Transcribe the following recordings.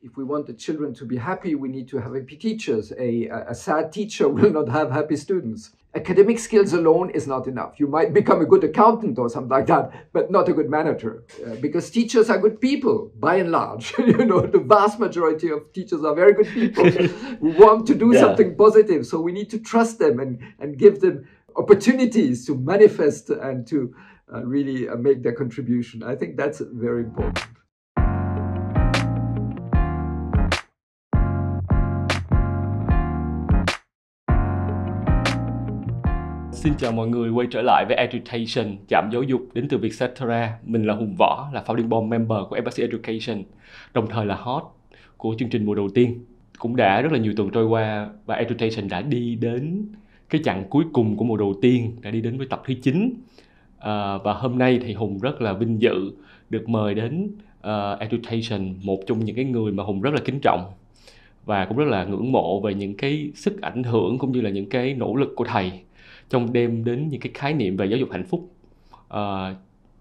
If we want the children to be happy, we need to have happy teachers. A sad teacher will not have happy students. Academic skills alone is not enough. You might become a good accountant or something like that, but not a good manager, because teachers are good people, by and large. The vast majority of teachers are very good people who want to do something positive. So we need to trust them and give them opportunities to manifest and to really make their contribution. I think that's very important. Xin chào mọi người, quay trở lại với Edutation, trạm giáo dục đến từ Vietcetera. Mình là Hùng Võ, là founding board member của Embassy Education, đồng thời là host của chương trình mùa đầu tiên. Cũng đã rất là nhiều tuần trôi qua và Education đã đi đến cái chặng cuối cùng của mùa đầu tiên, đã đi đến với tập thứ 9. Và hôm nay thì Hùng rất là vinh dự được mời đến Education, một trong những cái người mà Hùng rất là kính trọng và cũng rất là ngưỡng mộ về những cái sức ảnh hưởng cũng như là những cái nỗ lực của thầy trong đem đến những cái khái niệm về giáo dục hạnh phúc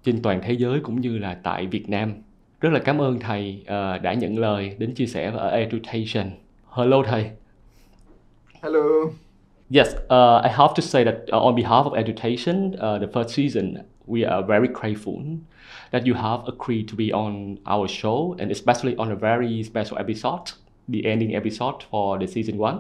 trên toàn thế giới cũng như là tại Việt Nam. Rất là cảm ơn thầy đã nhận lời đến chia sẻ ở Edutation. Hello thầy. Hello. Yes, I have to say that on behalf of Education, the first season, we are very grateful that you have agreed to be on our show, and especially on a very special episode, the ending episode for the season 1.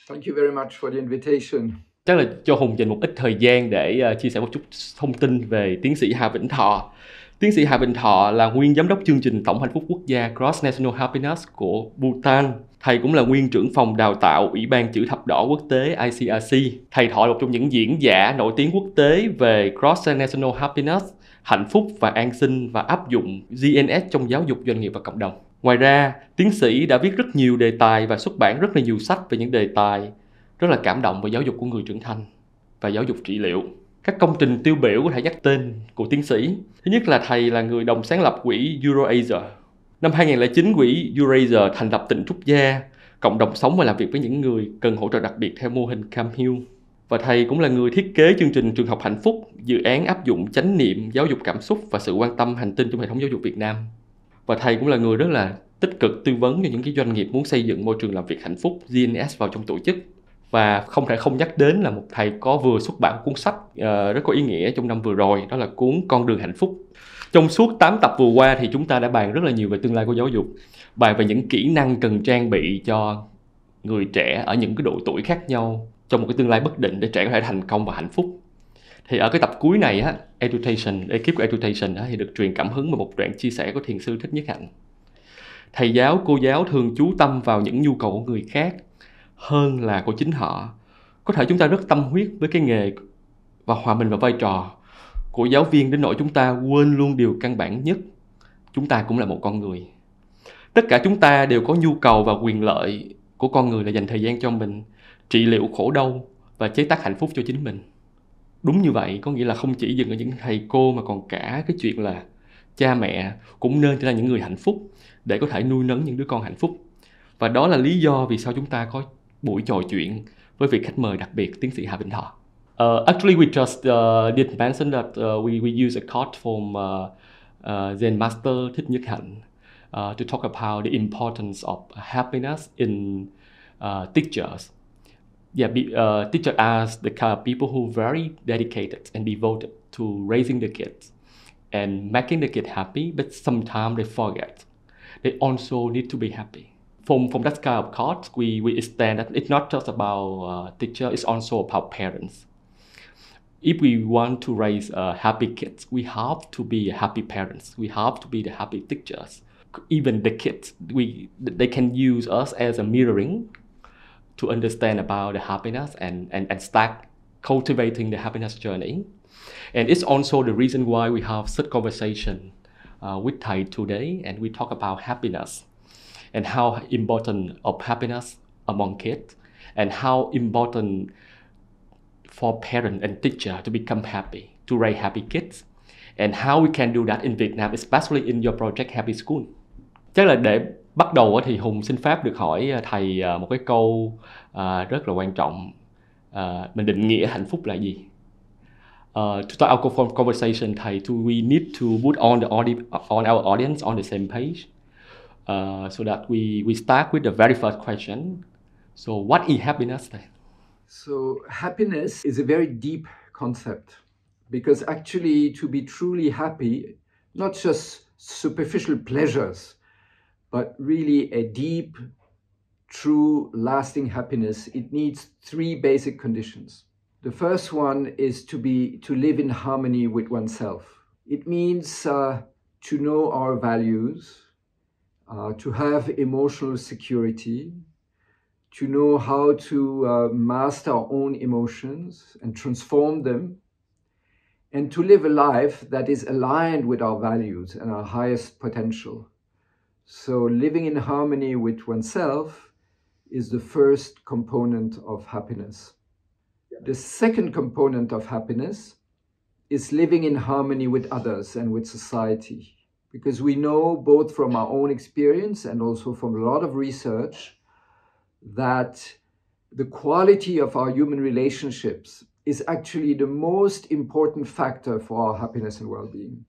Thank you very much for the invitation. Chắc là cho Hùng dành một ít thời gian để chia sẻ một chút thông tin về tiến sĩ Hà Vĩnh Thọ. Tiến sĩ Hà Vĩnh Thọ là nguyên giám đốc chương trình tổng hạnh phúc quốc gia Cross National Happiness của Bhutan. Thầy cũng là nguyên trưởng phòng đào tạo Ủy ban chữ thập đỏ quốc tế ICRC. Thầy Thọ là một trong những diễn giả nổi tiếng quốc tế về Cross National Happiness, hạnh phúc và an sinh và áp dụng GNS trong giáo dục, doanh nghiệp và cộng đồng. Ngoài ra, tiến sĩ đã viết rất nhiều đề tài và xuất bản rất là nhiều sách về những đề tài rất là cảm động về giáo dục của người trưởng thành và giáo dục trị liệu. Các công trình tiêu biểu có thể nhắc tên của tiến sĩ. Thứ nhất là thầy là người đồng sáng lập quỹ Eurasia. Năm 2009, quỹ Eurasia thành lập tỉnh Trúc Gia, cộng đồng sống và làm việc với những người cần hỗ trợ đặc biệt theo mô hình Cam Hill. Và thầy cũng là người thiết kế chương trình Trường học hạnh phúc, dự án áp dụng chánh niệm, giáo dục cảm xúc và sự quan tâm hành tinh trong hệ thống giáo dục Việt Nam. Và thầy cũng là người rất là tích cực tư vấn cho những cái doanh nghiệp muốn xây dựng môi trường làm việc hạnh phúc GNS vào trong tổ chức. Và không thể không nhắc đến là một thầy có vừa xuất bản cuốn sách rất có ý nghĩa trong năm vừa rồi, đó là cuốn Con đường hạnh phúc. Trong suốt 8 tập vừa qua thì chúng ta đã bàn rất là nhiều về tương lai của giáo dục, bàn về những kỹ năng cần trang bị cho người trẻ ở những cái độ tuổi khác nhau trong một cái tương lai bất định để trẻ có thể thành công và hạnh phúc. Thì ở cái tập cuối này ekip của Edutation thì được truyền cảm hứng bởi một đoạn chia sẻ của thiền sư Thích Nhất Hạnh. Thầy giáo, cô giáo thường chú tâm vào những nhu cầu của người khác hơn là của chính họ. Có thể chúng ta rất tâm huyết với cái nghề và hòa mình vào vai trò của giáo viên đến nỗi chúng ta quên luôn điều căn bản nhất. Chúng ta cũng là một con người. Tất cả chúng ta đều có nhu cầu và quyền lợi của con người là dành thời gian cho mình, trị liệu khổ đau và chế tác hạnh phúc cho chính mình. Đúng như vậy, có nghĩa là không chỉ dừng ở những thầy cô mà còn cả cái chuyện là cha mẹ cũng nên trở thành những người hạnh phúc để có thể nuôi nấng những đứa con hạnh phúc. Và đó là lý do vì sao chúng ta có buổi trò chuyện với vị khách mời đặc biệt, tiến sĩ Hà Vĩnh Thọ. Actually, we just did mention that we use a quote from Zen Master Thích Nhất Hạnh to talk about the importance of happiness in teachers. Teachers are the kind of people who are very dedicated and devoted to raising the kids and making the kids happy, but sometimes they forget. They also need to be happy. From that kind of thought, we extend that it's not just about teacher, it's also about parents. If we want to raise happy kids, we have to be happy parents. We have to be the happy teachers. Even the kids, they can use us as a mirroring to understand about the happiness and start cultivating the happiness journey. And it's also the reason why we have such conversation with Thầy today, and we talk about happiness and how important of happiness among kids, and how important for parents and teacher to become happy, to raise happy kids, and how we can do that in Vietnam, especially in your project Happy School. Chắc là để bắt đầu thì Hùng xin phép được hỏi thầy một cái câu rất là quan trọng. Mình định nghĩa hạnh phúc là gì? To start our conversation, thầy, we need to put on our audience on the same page. so that we start with the very first question. So what is happiness? So happiness is a very deep concept, because actually to be truly happy, not just superficial pleasures, but really a deep, true, lasting happiness, it needs three basic conditions. The first one is to live in harmony with oneself. It means to know our values, to have emotional security, to know how to master our own emotions and transform them, and to live a life that is aligned with our values and our highest potential. So living in harmony with oneself is the first component of happiness. The second component of happiness is living in harmony with others and with society. Because we know both from our own experience and also from a lot of research that the quality of our human relationships is actually the most important factor for our happiness and well-being.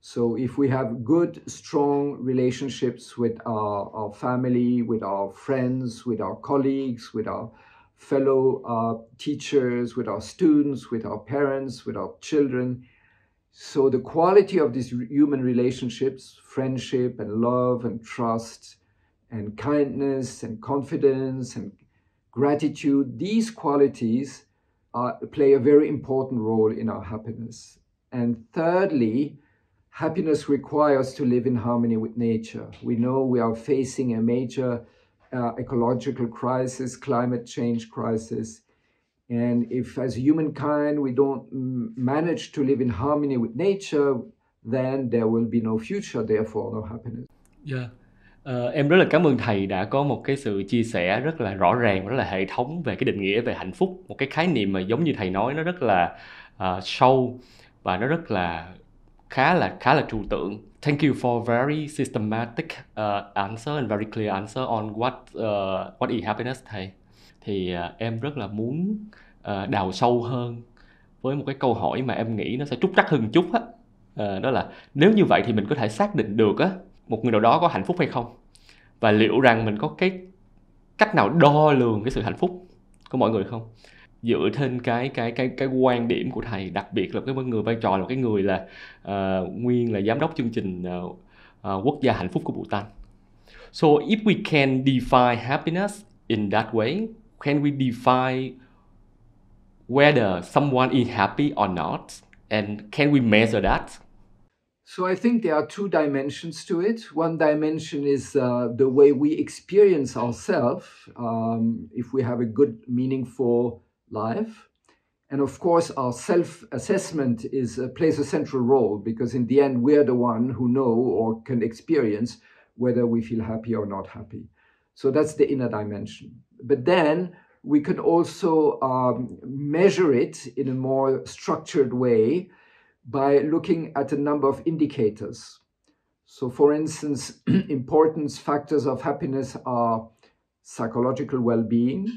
So if we have good, strong relationships with our family, with our friends, with our colleagues, with our fellow teachers, with our students, with our parents, with our children, so the quality of these human relationships, friendship and love and trust and kindness and confidence and gratitude, these qualities play a very important role in our happiness. And thirdly, happiness requires to live in harmony with nature. We know we are facing a major ecological crisis, climate change crisis. And if as humankind we don't manage to live in harmony with nature, then there will be no future, therefore no happiness. Yeah. Em rất là cảm ơn thầy đã có một cái sự chia sẻ rất là rõ ràng và rất là hệ thống về cái định nghĩa về hạnh phúc. Một cái khái niệm mà giống như thầy nói nó rất là sâu và nó rất là khá là trừu tượng. Thank you for very systematic answer and very clear answer on what is happiness, thầy. Thì em rất là muốn đào sâu hơn với một cái câu hỏi mà em nghĩ nó sẽ trúc trắc hơn một chút á. Đó là nếu như vậy thì mình có thể xác định được á một người nào đó có hạnh phúc hay không, và liệu rằng mình có cái cách nào đo lường cái sự hạnh phúc của mọi người không, dựa trên cái quan điểm của thầy, đặc biệt là cái người vai trò là cái người là nguyên là giám đốc chương trình quốc gia hạnh phúc của Bhutan. So if we can define happiness in that way, can we define whether someone is happy or not, and can we measure that? So I think there are two dimensions to it. One dimension is the way we experience ourselves, if we have a good, meaningful life. And of course, our self-assessment plays a central role, because in the end, we're the one who know or can experience whether we feel happy or not happy. So that's the inner dimension. But then we can also measure it in a more structured way by looking at a number of indicators. So for instance, important factors of happiness are psychological well-being.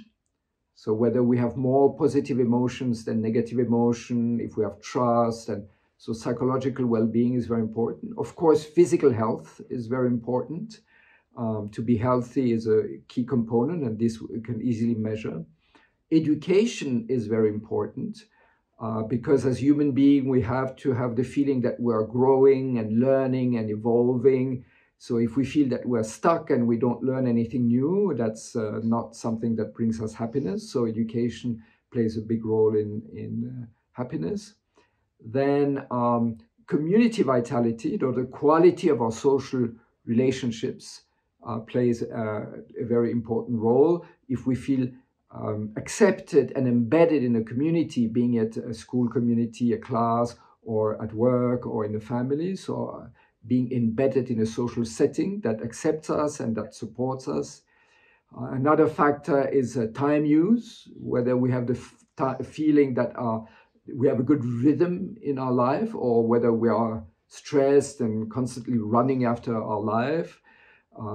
So whether we have more positive emotions than negative emotion, if we have trust, and so psychological well-being is very important. Of course, physical health is very important. To be healthy is a key component, and this we can easily measure. Education is very important. Because as human beings, we have to have the feeling that we're growing and learning and evolving. So if we feel that we're stuck and we don't learn anything new, that's not something that brings us happiness. So education plays a big role in happiness. Then community vitality, or the quality of our social relationships, plays a very important role. If we feel accepted and embedded in a community, being it a school community, a class, or at work, or in a family. So being embedded in a social setting that accepts us and that supports us. Another factor is time use, whether we have the feeling that we have a good rhythm in our life, or whether we are stressed and constantly running after our life.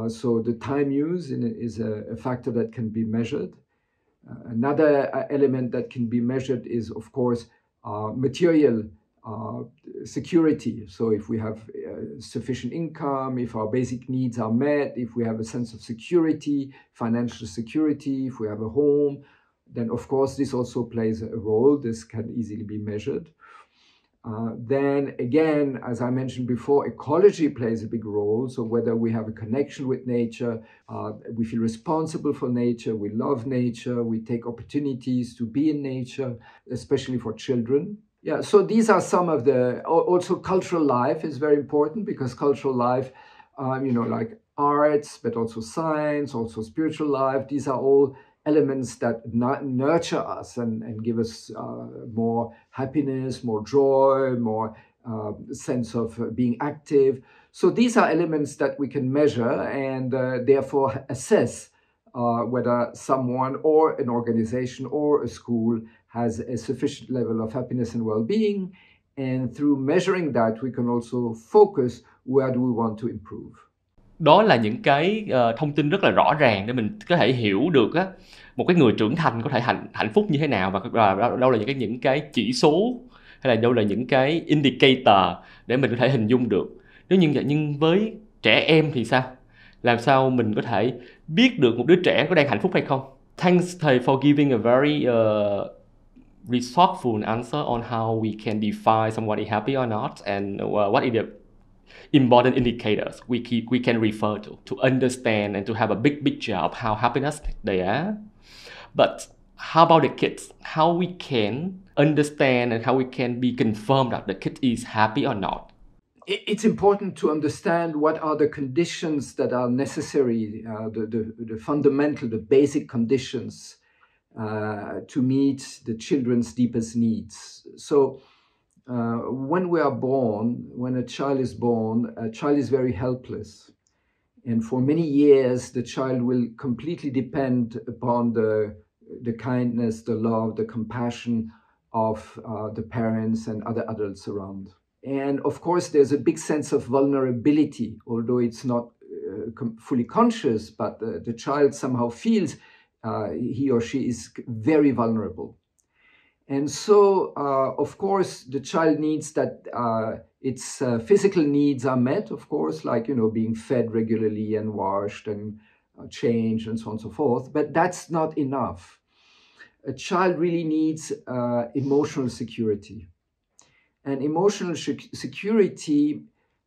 So the time use is a factor that can be measured. Another element that can be measured is, of course, material security. So if we have sufficient income, if our basic needs are met, if we have a sense of security, financial security, if we have a home, then of course this also plays a role. This can easily be measured. Then again, as I mentioned before, ecology plays a big role. So whether we have a connection with nature, we feel responsible for nature, we love nature, we take opportunities to be in nature, especially for children. Yeah, so these are some of the, also cultural life is very important, because cultural life, like arts, but also science, also spiritual life, these are all elements that nurture us and give us more happiness, more joy, more sense of being active. So these are elements that we can measure and therefore assess whether someone or an organization or a school has a sufficient level of happiness and well-being. And through measuring that, we can also focus where do we want to improve. Đó là những cái thông tin rất là rõ ràng để mình có thể hiểu được á, một cái người trưởng thành có thể hạnh phúc như thế nào, và đâu là những cái chỉ số hay là đâu là những cái indicator để mình có thể hình dung được. Nếu như vậy, nhưng với trẻ em thì sao? Làm sao mình có thể biết được một đứa trẻ có đang hạnh phúc hay không? Thanks thầy for giving a very resourceful answer on how we can define somebody happy or not, and what is the important indicators we can refer to understand and to have a big picture of how happiness they are. But how about the kids? How we can understand and how we can be confirmed that the kid is happy or not? It's important to understand what are the conditions that are necessary, the fundamental, the basic conditions to meet the children's deepest needs. So when we are born, when a child is very helpless. And for many years, the child will completely depend upon the kindness, the love, the compassion of the parents and other adults around. And of course, there's a big sense of vulnerability, although it's not fully conscious, but the child somehow feels he or she is very vulnerable. And so, of course, the child needs that its physical needs are met, of course, like, being fed regularly and washed and changed and so on and so forth. But that's not enough. A child really needs emotional security. And emotional security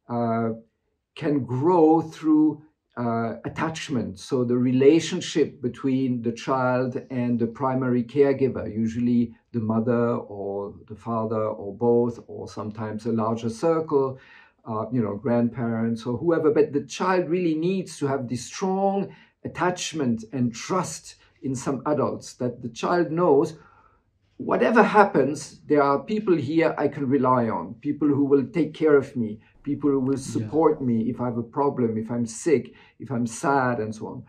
can grow through attachment. So the relationship between the child and the primary caregiver, usually the mother or the father or both, or sometimes a larger circle, grandparents or whoever. But the child really needs to have this strong attachment and trust in some adults, that the child knows whatever happens, there are people here I can rely on, people who will take care of me, people who will support me if I have a problem, if I'm sick, if I'm sad, and so on.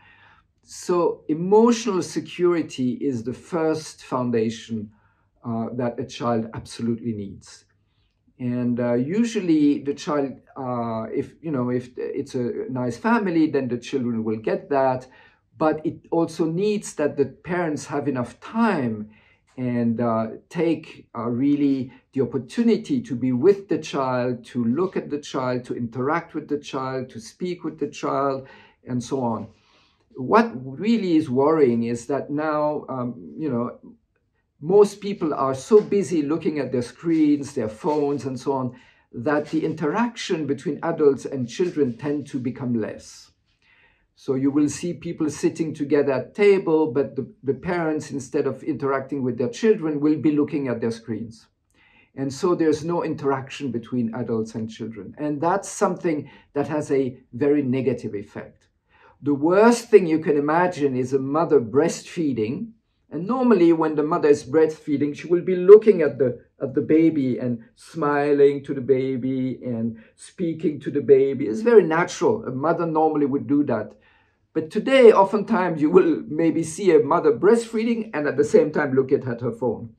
So emotional security is the first foundation that a child absolutely needs. And usually the child, if it's a nice family, then the children will get that. But it also needs that the parents have enough time and take really the opportunity to be with the child, to look at the child, to interact with the child, to speak with the child, and so on. What really is worrying is that now, most people are so busy looking at their screens, their phones, and so on, that the interaction between adults and children tend to become less. So you will see people sitting together at table, but the parents, instead of interacting with their children, will be looking at their screens. And so there's no interaction between adults and children. And that's something that has a very negative effect. The worst thing you can imagine is a mother breastfeeding. And normally when the mother is breastfeeding, she will be looking at the baby and smiling to the baby and speaking to the baby. It's very natural. A mother normally would do that. But today, oftentimes, you will maybe see a mother breastfeeding and at the same time look at her phone.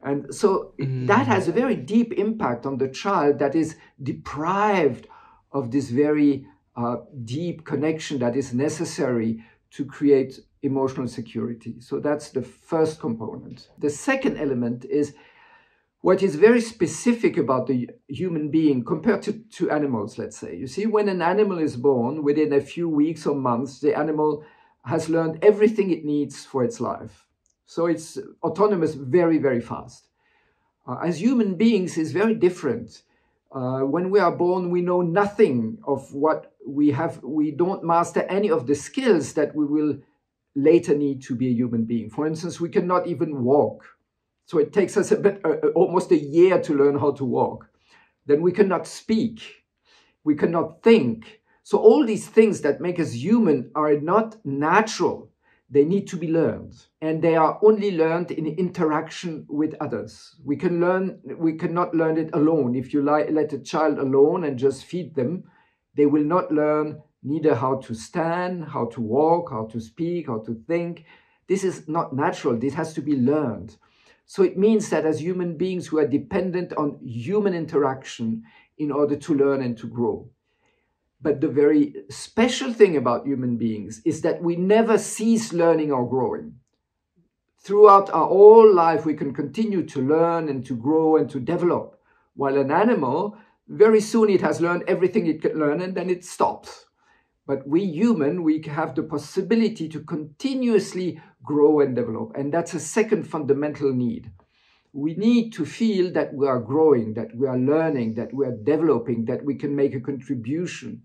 And so that has a very deep impact on the child that is deprived of this very deep connection that is necessary to create emotional security. So that's the first component. The second element is what is very specific about the human being compared to animals, let's say. You see, when an animal is born, within a few weeks or months, the animal has learned everything it needs for its life. So it's autonomous very, very fast. As human beings, it's very different. When we are born, we know nothing of what we have. We don't master any of the skills that we will later need to be a human being. For instance, we cannot even walk. So it takes us almost a year to learn how to walk. Then we cannot speak. We cannot think. So all these things that make us human are not natural. They need to be learned. And they are only learned in interaction with others. We cannot learn it alone. If you let a child alone and just feed them, they will not learn neither how to stand, how to walk, how to speak, how to think. This is not natural. This has to be learned. So it means that as human beings, we are dependent on human interaction in order to learn and to grow. But the very special thing about human beings is that we never cease learning or growing. Throughout our whole life, we can continue to learn and to grow and to develop. While an animal, very soon it has learned everything it can learn and then it stops. But we human, we have the possibility to continuously grow and develop. And that's a second fundamental need. We need to feel that we are growing, that we are learning, that we are developing, that we can make a contribution.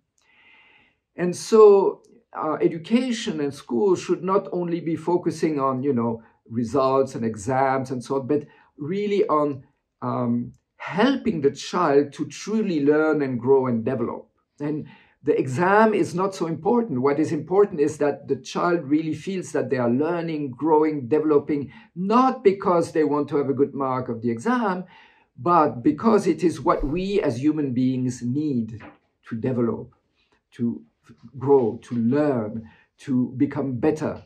And so education and school should not only be focusing on, results and exams and so on, but really on helping the child to truly learn and grow and develop. And the exam is not so important. What is important is that the child really feels that they are learning, growing, developing, not because they want to have a good mark of the exam, but because it is what we as human beings need to develop, to grow, to learn, to become better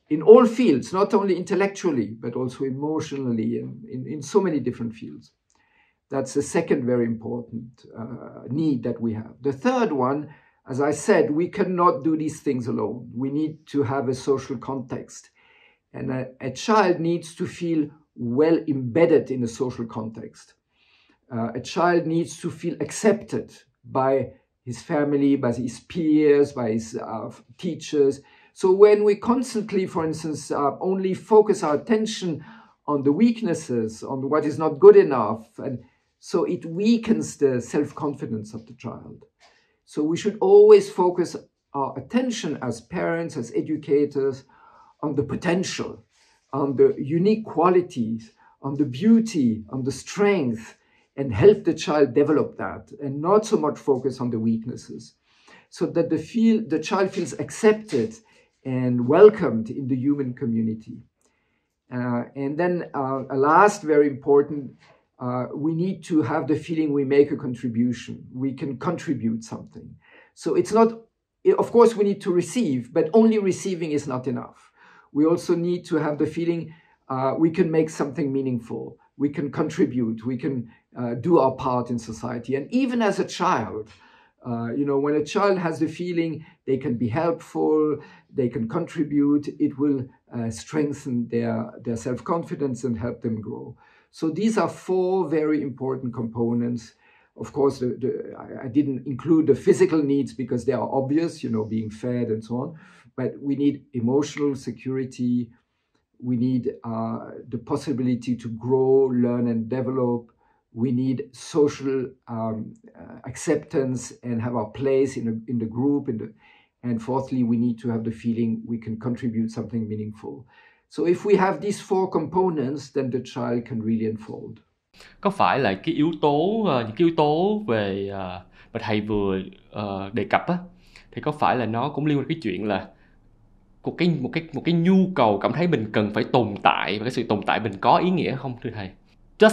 in all fields, not only intellectually, but also emotionally and in so many different fields. That's the second very important need that we have. The third one, as I said, we cannot do these things alone. We need to have a social context. And a child needs to feel well embedded in a social context. A child needs to feel accepted by his family, by his peers, by his teachers. So when we constantly, for instance, only focus our attention on the weaknesses, on what is not good enough, and so it weakens the self-confidence of the child. So we should always focus our attention as parents, as educators, on the potential, on the unique qualities, on the beauty, on the strength, and help the child develop that, and not so much focus on the weaknesses, so that the child feels accepted and welcomed in the human community. And then a last very important, we need to have the feeling we make a contribution. We can contribute something. So it's not, of course we need to receive, but only receiving is not enough. We also need to have the feeling we can make something meaningful. We can contribute. We can do our part in society. And even as a child, when a child has the feeling they can be helpful, they can contribute, it will strengthen their self-confidence and help them grow. So these are four very important components. Of course, I didn't include the physical needs because they are obvious, being fed and so on. But we need emotional security. We need the possibility to grow, learn, and develop. We need social acceptance and have our place in the group. And fourthly, we need to have the feeling we can contribute something meaningful. So if we have these four components, then the child can really unfold. Có phải là cái những cái yếu tố về mà thầy vừa đề cập á, thì có phải là nó cũng liên quan đến cái chuyện là một cái nhu cầu cảm thấy mình cần phải tồn tại, và cái sự tồn tại mình có ý nghĩa không, thưa thầy? I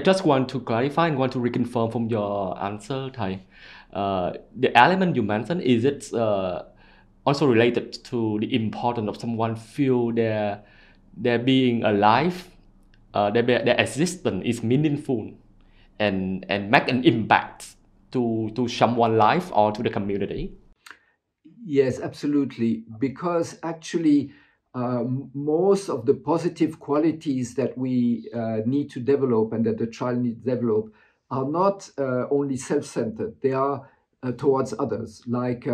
just want to clarify and want to reconfirm from your answer, thầy. The element you mentioned, is it also related to the importance of someone feel their being alive, their existence is meaningful and make an impact to someone's life or to the community? Yes, absolutely. Because actually, most of the positive qualities that we need to develop and that the child needs to develop are not only self-centered. They are towards others, like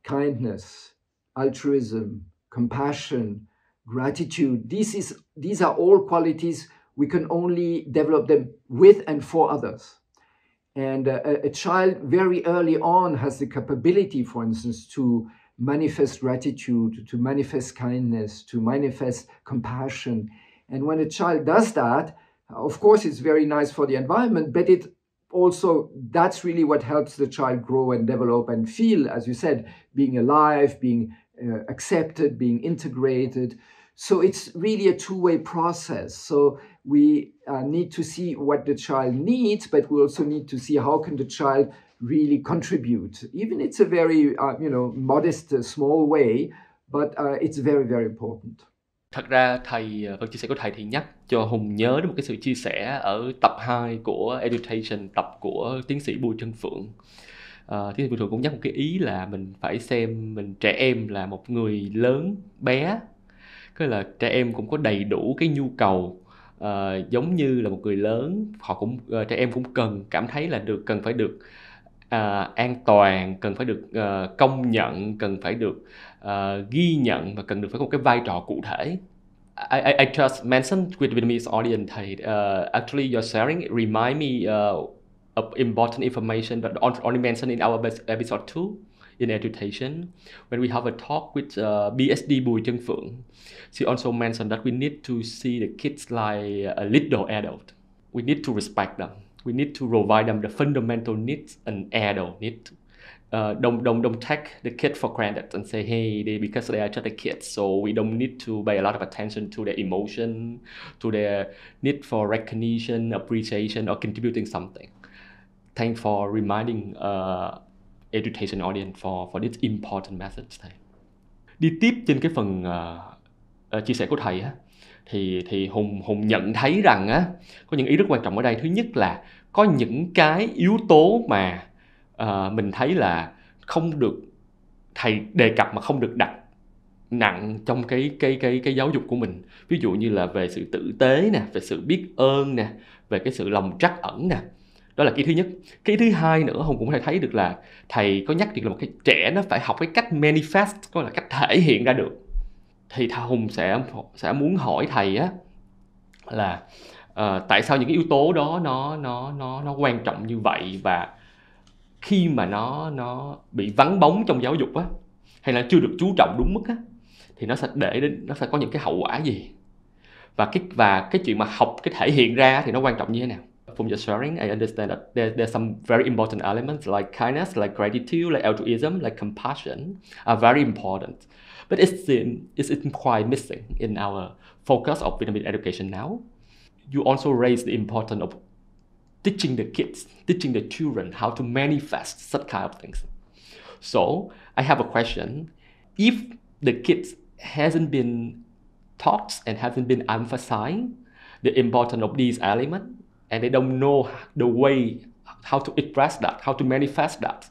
kindness, altruism, compassion, gratitude. These are all qualities we can only develop them with and for others. And a child very early on has the capability, for instance, to manifest gratitude, to manifest kindness, to manifest compassion. And when a child does that, of course, it's very nice for the environment, but it also, that's really what helps the child grow and develop and feel, as you said, being alive, being accepted, being integrated. So it's really a two-way process. So we need to see what the child needs, but we also need to see how can the child really contribute. Even it's a very, modest, small way, but it's very, very important. Thật ra thầy, phần chia sẻ của thầy thì nhắc cho Hùng nhớ đến một cái sự chia sẻ ở tập 2 của Education, tập của tiến sĩ Bùi Trân Phượng. Tiến sĩ Bùi Trân cũng nhắc một cái ý là mình phải xem trẻ em là một người lớn bé. Cái là trẻ em cũng có đầy đủ cái nhu cầu giống như là một người lớn. Trẻ em cũng cần cảm thấy là cần phải được an toàn, cần phải được công nhận, cần phải được ghi nhận và cần được phải có một cái vai trò cụ thể. I just mentioned with Vietnamese audience, actually your sharing remind me of important information that only mentioned in our episode 2 in education. When we have a talk with BSD Bùi Trân Phượng, she also mentioned that we need to see the kids like a little adult. We need to respect them. We need to provide them the fundamental needs an adult need. Don't take the kid for granted and say, hey, because they are just a kid, so we don't need to pay a lot of attention to their emotion, to their need for recognition, appreciation, or contributing something. Thanks for reminding education audience for this important message. Thầy đi tiếp trên cái phần chia sẻ của thầy á, thì Hùng nhận thấy rằng á, có những ý rất quan trọng ở đây. Thứ nhất là có những cái yếu tố mà mình thấy là không được thầy đề cập mà không được đặt nặng trong cái giáo dục của mình. Ví dụ như là về sự tử tế nè, về sự biết ơn nè, về cái sự lòng trắc ẩn nè. Đó là cái thứ nhất. Cái thứ hai nữa, Hùng cũng thấy được là thầy có nhắc được là một cái trẻ nó phải học cái cách manifest, có là cách thể hiện ra được. Thì Hùng sẽ muốn hỏi thầy á là tại sao những cái yếu tố đó nó quan trọng như vậy, và khi mà nó bị vắng bóng trong giáo dục á, hay là chưa được chú trọng đúng mức á, thì nó sẽ có những cái hậu quả gì, và cái chuyện mà học cái thể hiện ra thì nó quan trọng như thế nào. From your sharing, I understand that there's some very important elements like kindness, like gratitude, like altruism, like compassion are very important. But it's quite missing in our focus of Vietnamese education now. You also raise the importance of teaching the kids, teaching the children how to manifest such kind of things. So I have a question. If the kids hasn't been taught and hasn't been emphasized the importance of these elements, and they don't know the way how to express that, how to manifest that,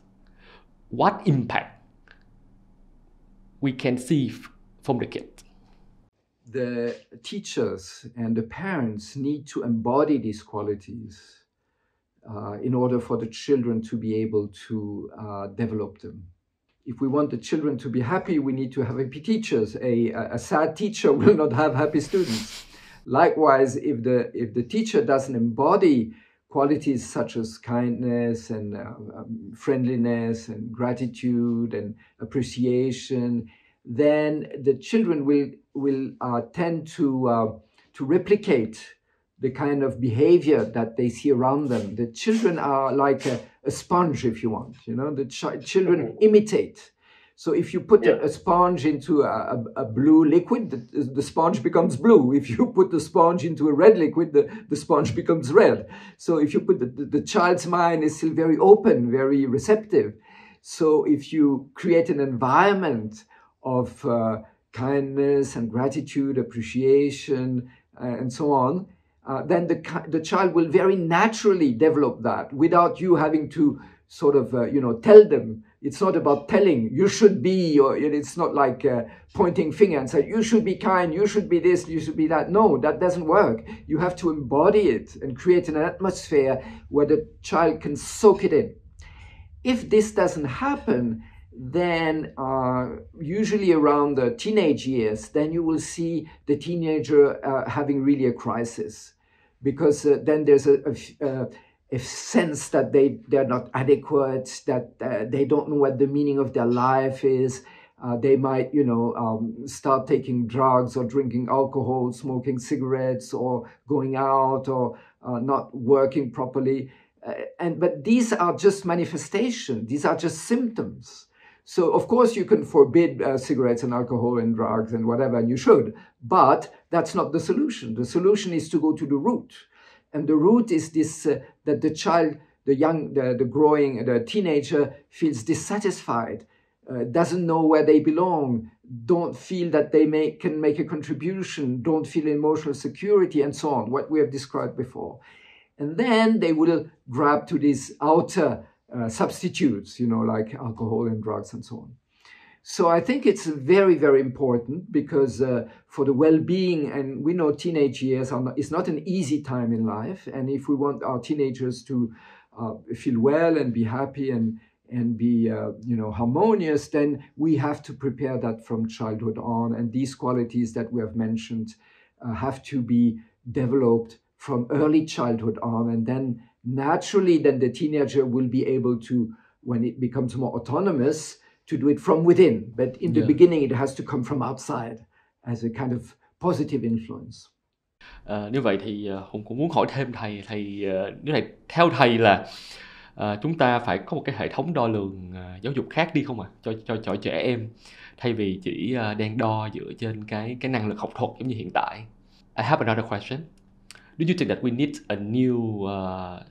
what impact we can see from the kids? The teachers and the parents need to embody these qualities in order for the children to be able to develop them. If we want the children to be happy, we need to have happy teachers. A sad teacher will not have happy students. Likewise, if the teacher doesn't embody qualities such as kindness and friendliness and gratitude and appreciation, then the children will tend to replicate the kind of behavior that they see around them. The children are like a sponge, if you want. The children imitate. So if you put a sponge into a blue liquid, the sponge becomes blue. If you put the sponge into a red liquid, the sponge becomes red. So if you put the child's mind is still very open, very receptive. So if you create an environment of kindness and gratitude, appreciation, and so on, then the child will very naturally develop that without you having to sort of, tell them It's not about telling you should be, or it's not like pointing finger and saying you should be kind, you should be this, you should be that. No, that doesn't work. You have to embody it and create an atmosphere where the child can soak it in. If this doesn't happen, then usually around the teenage years, then you will see the teenager having really a crisis, because then there's a sense that they're not adequate, that they don't know what the meaning of their life is. They might, start taking drugs or drinking alcohol, smoking cigarettes, or going out, or not working properly. But these are just manifestations. These are just symptoms. So, of course, you can forbid cigarettes and alcohol and drugs and whatever, and you should. But that's not the solution. The solution is to go to the root. And the root is this, that the child, the teenager feels dissatisfied, doesn't know where they belong, don't feel that they can make a contribution, don't feel emotional security, and so on, what we have described before. And then they will grab to these outer substitutes, like alcohol and drugs and so on. So I think it's very, very important, because for the well-being, and we know teenage years is not an easy time in life. And if we want our teenagers to feel well and be happy and be harmonious, then we have to prepare that from childhood on. And these qualities that we have mentioned have to be developed from early childhood on. And then naturally, then the teenager will be able to, when it becomes more autonomous, to do it from within. But in the beginning, it has to come from outside as a kind of positive influence. Như vậy thì Hùng cũng muốn hỏi thêm thầy, như này theo thầy là chúng ta phải có một cái hệ thống đo lường giáo dục khác đi không ạ? Cho trẻ em, thay vì chỉ đang đo dựa trên cái năng lực học thuật giống như hiện tại. I have another question. Do you think that we need a new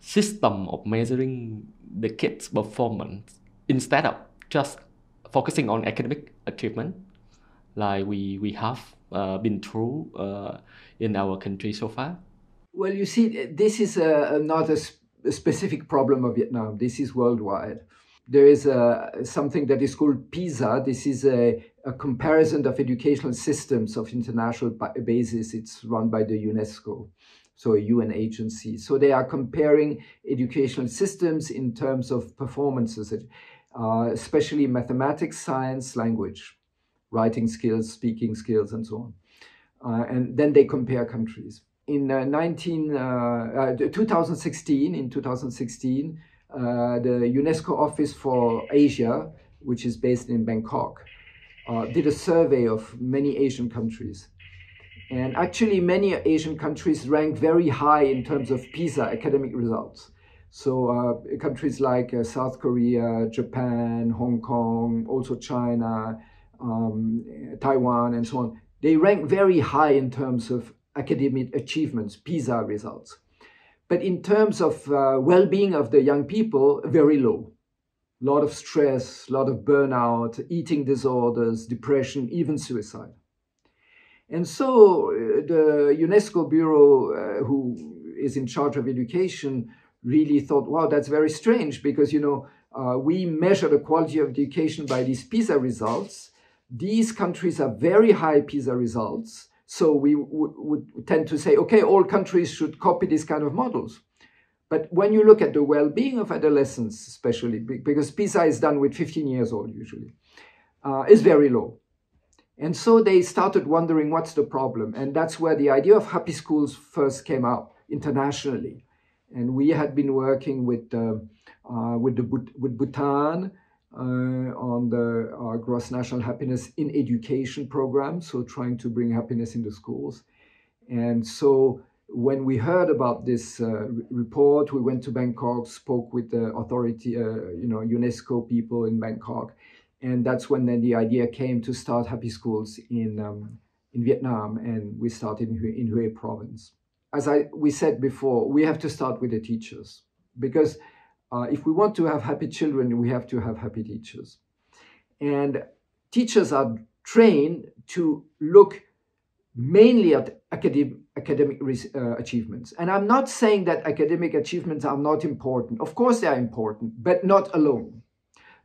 system of measuring the kids' performance instead of just focusing on academic achievement, like we have been through in our country so far? Well, you see, this is not a specific problem of Vietnam. This is worldwide. There is something that is called PISA. This is a comparison of educational systems of international basis. It's run by the UNESCO, so a UN agency. So they are comparing educational systems in terms of performances, especially mathematics, science, language, writing skills, speaking skills, and so on. And then they compare countries. In 2016, the UNESCO Office for Asia, which is based in Bangkok, did a survey of many Asian countries. And actually, many Asian countries rank very high in terms of PISA academic results. So countries like South Korea, Japan, Hong Kong, also China, Taiwan, and so on, they rank very high in terms of academic achievements, PISA results. But in terms of well-being of the young people, very low. A lot of stress, a lot of burnout, eating disorders, depression, even suicide. And so the UNESCO Bureau, who is in charge of education, really thought, wow, that's very strange, because, we measure the quality of education by these PISA results. These countries have very high PISA results. So we would tend to say, okay, all countries should copy these kind of models. But when you look at the well-being of adolescents, especially, because PISA is done with 15 years old usually, is very low. And so they started wondering, what's the problem? And that's where the idea of happy schools first came up internationally. And we had been working with Bhutan on the gross national happiness in education program, so trying to bring happiness into schools. And so when we heard about this report, we went to Bangkok, spoke with the authority, UNESCO people in Bangkok, and that's when then the idea came to start happy schools in Vietnam, and we started in Hue province. As we said before, we have to start with the teachers, because if we want to have happy children, we have to have happy teachers. And teachers are trained to look mainly at academic achievements. And I'm not saying that academic achievements are not important. Of course they are important, but not alone.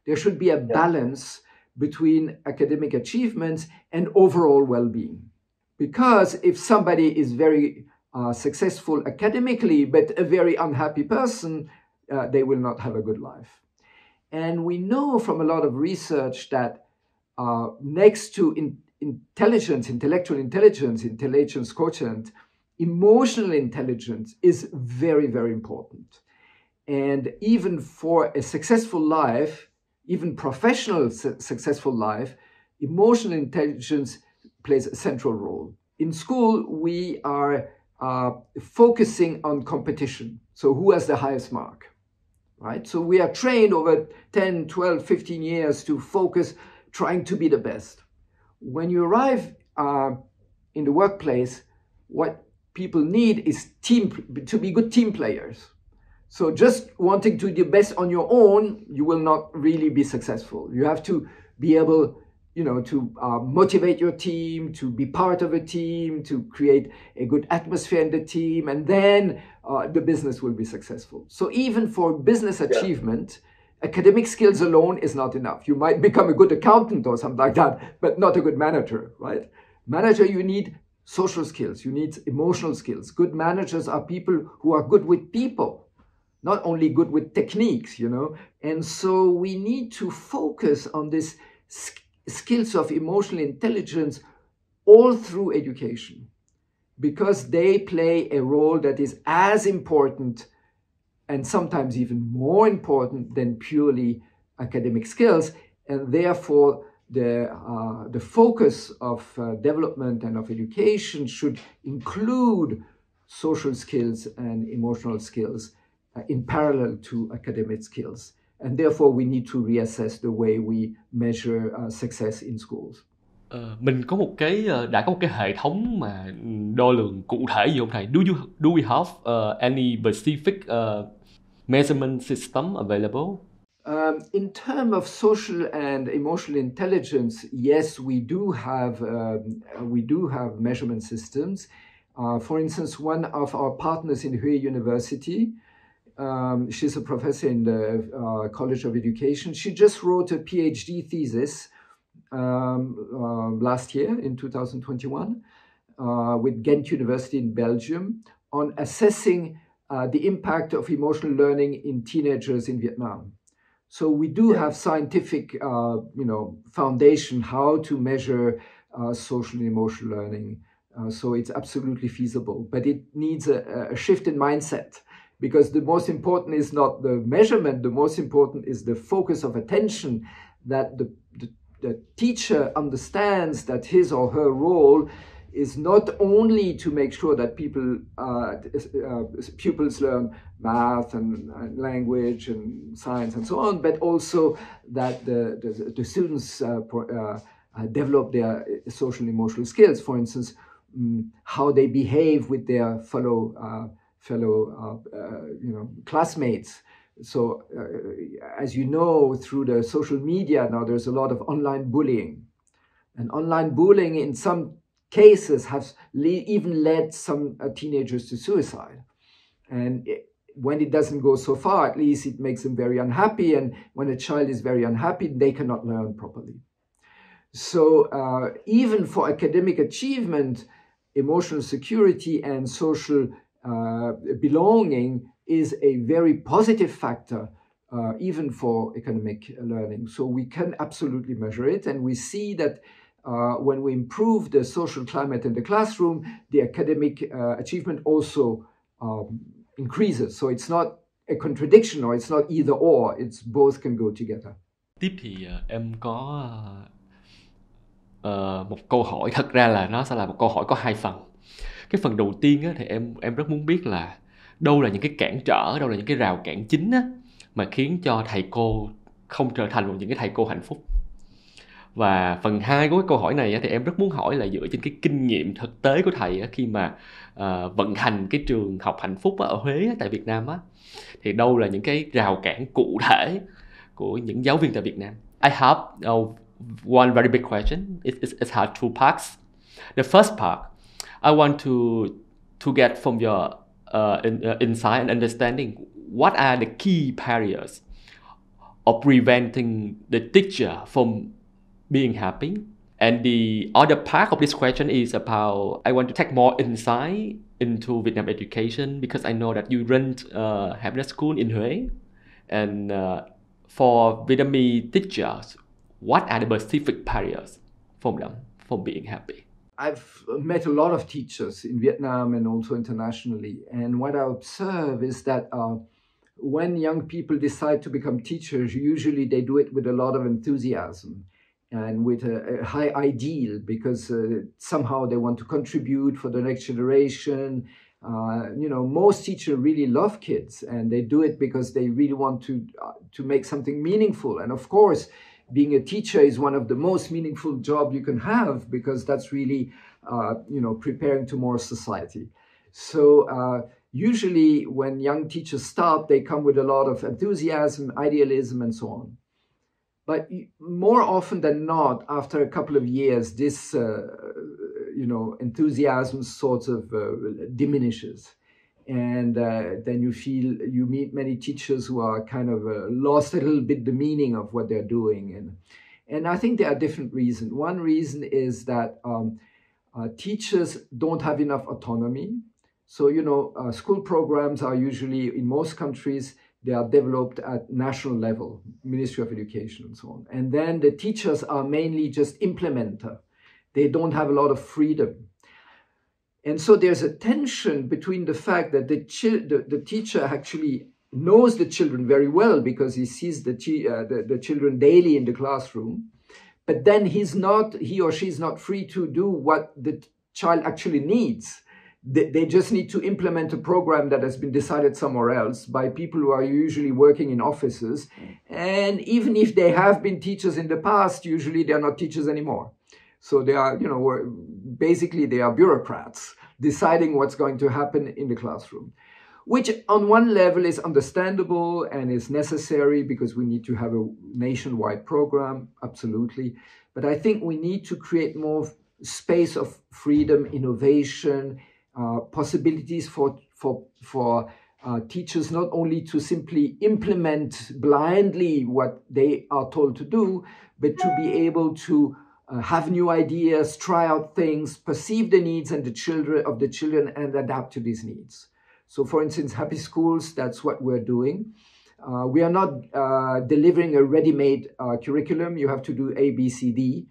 There should be a balance between academic achievements and overall well-being. Because if somebody is very successful academically, but a very unhappy person, they will not have a good life. And we know from a lot of research that next to intellectual intelligence quotient, emotional intelligence is very, very important. And even for a successful life, even professional successful life, emotional intelligence plays a central role. In school, we are focusing on competition. So who has the highest mark, right? So we are trained over 10, 12, 15 years to focus trying to be the best. When you arrive in the workplace, what people need is to be good team players. So just wanting to do the best on your own, you will not really be successful. You have to be able, to motivate your team, to be part of a team, to create a good atmosphere in the team, and then the business will be successful. So even for business achievement, academic skills alone is not enough. You might become a good accountant or something like that, but not a good manager, right? Manager, you need social skills, you need emotional skills. Good managers are people who are good with people, not only good with techniques, And so we need to focus on this skills of emotional intelligence all through education, because they play a role that is as important and sometimes even more important than purely academic skills. And therefore, the focus of development and of education should include social skills and emotional skills in parallel to academic skills. And therefore, we need to reassess the way we measure success in schools. Mình có một cái đã có một cái hệ thống mà đo lường cụ thể gì không thầy? Do we have any specific measurement system available? In terms of social and emotional intelligence, yes, we do have measurement systems. For instance, one of our partners in Hue University, she's a professor in the College of Education. She just wrote a PhD thesis last year in 2021 with Ghent University in Belgium on assessing the impact of emotional learning in teenagers in Vietnam. So we do have scientific, foundation how to measure social and emotional learning. So it's absolutely feasible, but it needs a shift in mindset, because the most important is not the measurement. The most important is the focus of attention, that the teacher understands that his or her role is not only to make sure that pupils learn math and language and science and so on, but also that the students develop their social and emotional skills. For instance, how they behave with their fellow classmates. So, as you know, through the social media now, there's a lot of online bullying, and online bullying in some cases has even led some teenagers to suicide. And when it doesn't go so far, at least it makes them very unhappy. And when a child is very unhappy, they cannot learn properly. So even for academic achievement, emotional security and social belonging is a very positive factor, even for academic learning. So we can absolutely measure it. And we see that when we improve the social climate in the classroom, the academic achievement also increases. So it's not a contradiction, or it's not either or, it's both can go together. Tiếp thì em có một câu hỏi, thật ra là nó sẽ là một câu hỏi có hai phần. Cái phần đầu tiên á, thì em rất muốn biết là đâu là những cái cản trở, đâu là những cái rào cản chính á, mà khiến cho thầy cô không trở thành những cái thầy cô hạnh phúc. Và phần 2 của cái câu hỏi này á, thì em rất muốn hỏi là dựa trên cái kinh nghiệm thực tế của thầy á, khi mà vận hành cái trường học hạnh phúc ở Huế á, tại Việt Nam á, thì đâu là những cái rào cản cụ thể của những giáo viên tại Việt Nam. I have one very big question. It has two parts. The first part, I want to get from your insight and understanding what are the key barriers or preventing the teacher from being happy? And the other part of this question is about, I want to take more insight into Vietnam education, because I know that you run a happiness school in Huế. And for Vietnamese teachers, what are the specific barriers for them from being happy? I've met a lot of teachers in Vietnam and also internationally. And what I observe is that when young people decide to become teachers, usually they do it with a lot of enthusiasm and with a high ideal, because somehow they want to contribute for the next generation. Most teachers really love kids, and they do it because they really want to make something meaningful. And of course, being a teacher is one of the most meaningful jobs you can have, because that's really, preparing tomorrow's society. So usually when young teachers start, they come with a lot of enthusiasm, idealism, and so on. But more often than not, after a couple of years, this, enthusiasm sort of diminishes. And then you meet many teachers who are kind of lost a little bit the meaning of what they're doing. And I think there are different reasons. One reason is that teachers don't have enough autonomy. So, school programs are usually, in most countries, they are developed at national level, Ministry of Education and so on. And then the teachers are mainly just implementer. They don't have a lot of freedom. And so there's a tension between the fact that the teacher actually knows the children very well, because he sees the children daily in the classroom, but then he or she is not free to do what the child actually needs. They just need to implement a program that has been decided somewhere else by people who are usually working in offices. And even if they have been teachers in the past, usually they are not teachers anymore. So they are, basically they are bureaucrats deciding what's going to happen in the classroom, which on one level is understandable and is necessary, because we need to have a nationwide program, absolutely. But I think we need to create more space of freedom, innovation, possibilities for teachers not only to simply implement blindly what they are told to do, but to be able to have new ideas, try out things, perceive the needs and the children and adapt to these needs. So for instance, Happy Schools, that's what we're doing. We are not delivering a ready-made curriculum. You have to do A, B, C, D.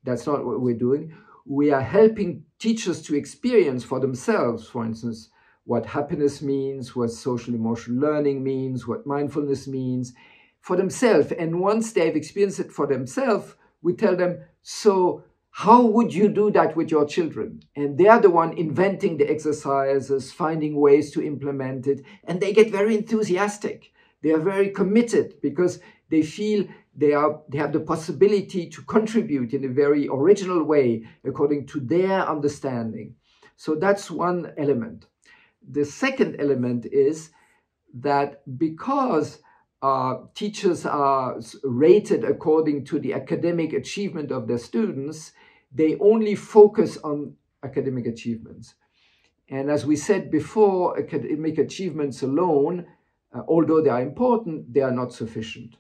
That's not what we're doing. We are helping teachers to experience for themselves, for instance, what happiness means, what social emotional learning means, what mindfulness means for themselves. And once they've experienced it for themselves, we tell them, so how would you do that with your children? And they are the one inventing the exercises, finding ways to implement it. And they get very enthusiastic. They are very committed, because they feel they have the possibility to contribute in a very original way according to their understanding. So that's one element. The second element is that because teachers are rated according to the academic achievement of their students, they only focus on academic achievements. And as we said before, academic achievements alone, although they are important, they are not sufficient.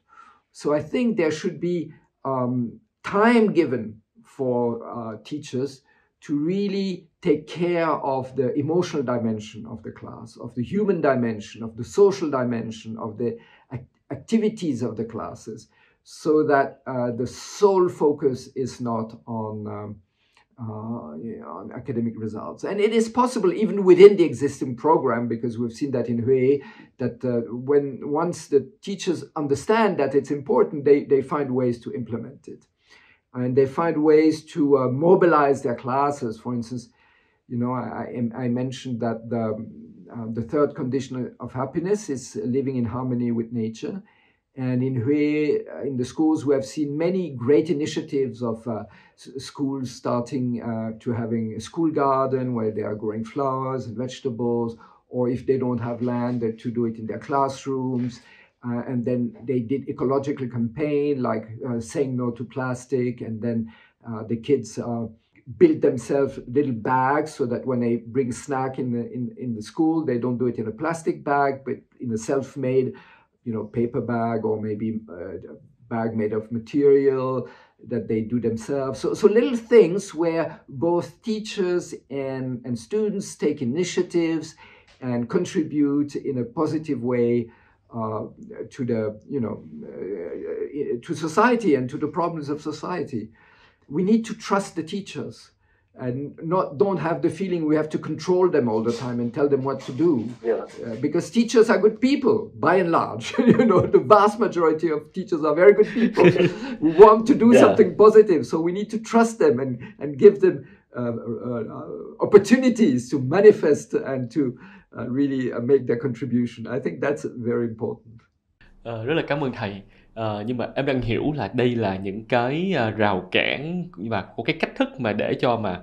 So I think there should be time given for teachers to really take care of the emotional dimension of the class, of the human dimension, of the social dimension, of the activities of the classes, so that the sole focus is not on academic results. And it is possible even within the existing program, because we've seen that in Huế, that once the teachers understand that it's important, they find ways to implement it. And they find ways to mobilize their classes. For instance, I mentioned that the third condition of happiness is living in harmony with nature. And in Huế, in the schools, we have seen many great initiatives of schools starting to having a school garden where they are growing flowers and vegetables, or if they don't have land, to do it in their classrooms. And then they did ecological campaign, like saying no to plastic. And then the kids build themselves little bags so that when they bring snack in the school, they don't do it in a plastic bag, but in a self-made paper bag or maybe a bag made of material that they do themselves. So little things where both teachers and students take initiatives and contribute in a positive way to the to society and to the problems of society. We need to trust the teachers and don't have the feeling we have to control them all the time and tell them what to do. Yeah. Because teachers are good people, by and large. The vast majority of teachers are very good people who want to do something positive. So we need to trust them and give them opportunities to manifest and to really make their contribution. I think that's very important. Rất là cảm ơn thầy. Nhưng mà em đang hiểu là đây là những cái rào cản và một cái cách thức mà để cho mà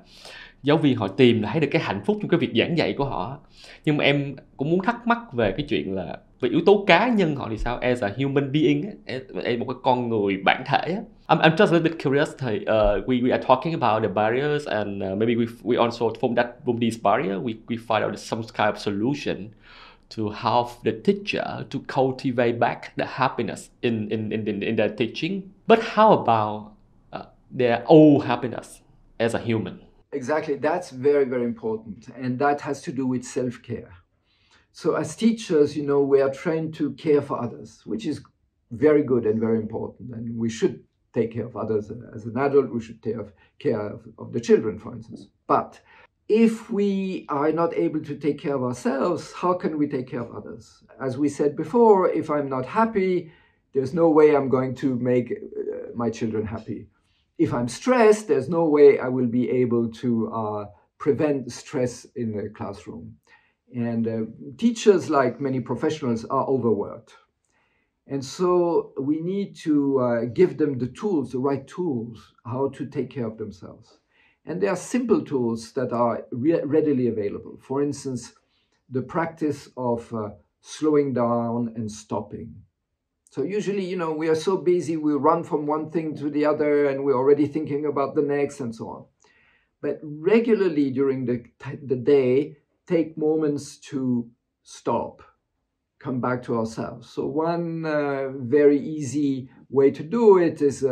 giáo viên họ tìm thấy được cái hạnh phúc trong cái việc giảng dạy của họ. Nhưng mà em cũng muốn thắc mắc về cái chuyện là về yếu tố cá nhân họ thì sao, as a human being, as một cái con người bản thể. I'm just a little bit curious, thầy. We are talking about the barriers and maybe we also from these barriers we find out some kind of solution to help the teacher to cultivate back the happiness in their teaching. But how about their own happiness as a human? Exactly, that's very, very important. And that has to do with self-care. So as teachers, we are trained to care for others, which is very good and very important. And we should take care of others. As an adult, we should take care of the children, for instance. But if we are not able to take care of ourselves, how can we take care of others? As we said before, if I'm not happy, there's no way I'm going to make my children happy. If I'm stressed, there's no way I will be able to prevent stress in the classroom. And teachers, like many professionals, are overworked. And so we need to give them the tools, the right tools, how to take care of themselves. And there are simple tools that are readily available. For instance, the practice of slowing down and stopping. So usually, we are so busy, we run from one thing to the other and we're already thinking about the next and so on. But regularly during the day, take moments to stop, come back to ourselves. So one very easy way to do it is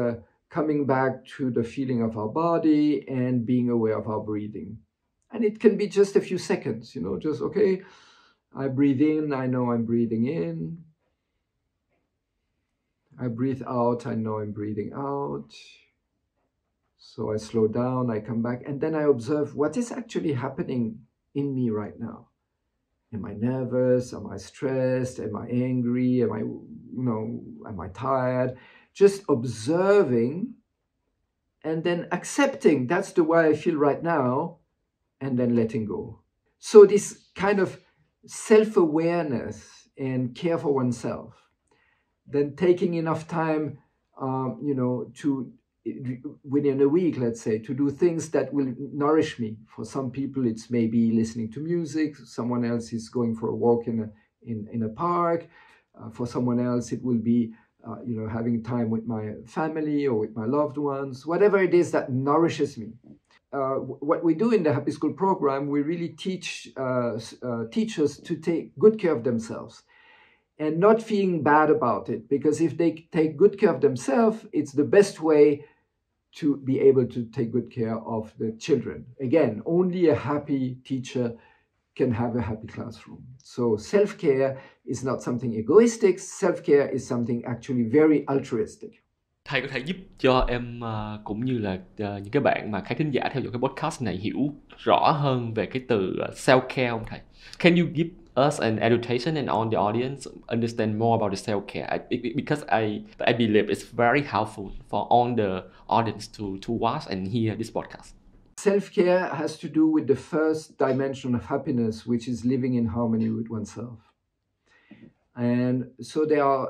coming back to the feeling of our body and being aware of our breathing. And it can be just a few seconds, just, okay, I breathe in, I know I'm breathing in. I breathe out, I know I'm breathing out. So I slow down, I come back, and then I observe what is actually happening in me right now. Am I nervous? Am I stressed? Am I angry? Am I tired? Just observing and then accepting that's the way I feel right now, and then letting go. So this kind of self-awareness and care for oneself, then taking enough time, to within a week, let's say, to do things that will nourish me. For some people, it's maybe listening to music. Someone else is going for a walk in a park. For someone else, it will be having time with my family or with my loved ones. Whatever it is that nourishes me. What we do in the Happy School program, we really teach teachers to take good care of themselves. And not feeling bad about it, because if they take good care of themselves, it's the best way to be able to take good care of the children. Again, only a happy teacher can have a happy classroom. So self-care is not something egoistic. Self-care is something actually very altruistic. Thầy có thể giúp cho em cũng như là những cái bạn mà khán thính giả theo dõi cái podcast này hiểu rõ hơn về cái từ self-care không thầy? Can you give us an education and on the audience understand more about the self-care? Because I believe it's very helpful for all the audience to watch and hear this podcast. Self-care has to do with the first dimension of happiness, which is living in harmony with oneself. And so there are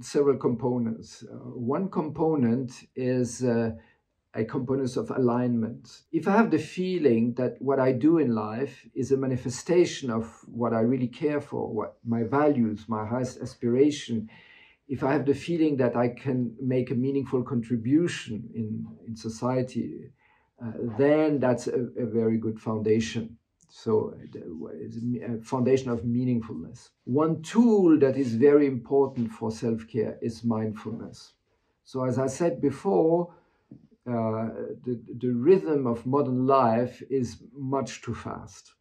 several components. One component is a component of alignment. If I have the feeling that what I do in life is a manifestation of what I really care for, what my values, my highest aspiration, if I have the feeling that I can make a meaningful contribution in society, then that's a very good foundation. So it's a foundation of meaningfulness. One tool that is very important for self-care is mindfulness. So as I said before, the rhythm of modern life is much too fast.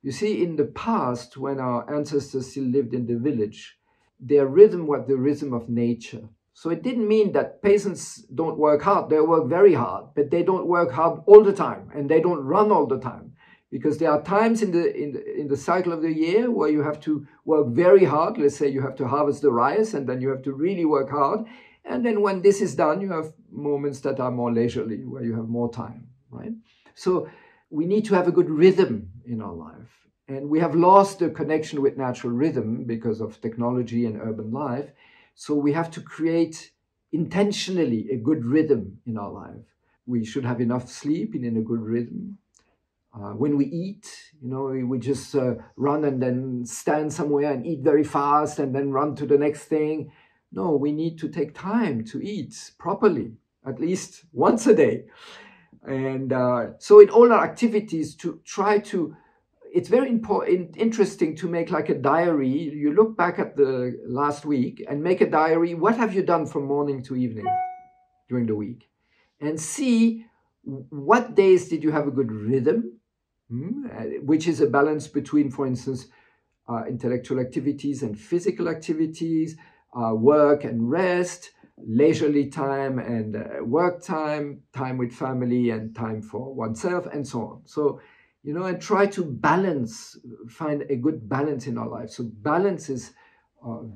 You see, in the past, when our ancestors still lived in the village, their rhythm was the rhythm of nature. So it didn't mean that peasants don't work hard. They work very hard, but they don't work hard all the time, and they don't run all the time. Because there are times in the cycle of the year where you have to work very hard. Let's say you have to harvest the rice, and then you have to really work hard. And then when this is done, you have moments that are more leisurely, where you have more time, right? So we need to have a good rhythm in our life. And we have lost the connection with natural rhythm because of technology and urban life. So we have to create intentionally a good rhythm in our life. We should have enough sleep in a good rhythm. When we eat, we just run and then stand somewhere and eat very fast and then run to the next thing. No, we need to take time to eat properly, at least once a day. And so in all our activities, to try to, it's very interesting to make like a diary. You look back at the last week and make a diary. What have you done from morning to evening during the week? And see what days did you have a good rhythm, which is a balance between, for instance, intellectual activities and physical activities, work and rest, leisurely time and work time, time with family and time for oneself, and so on. So, and try to balance, find a good balance in our life. So balance is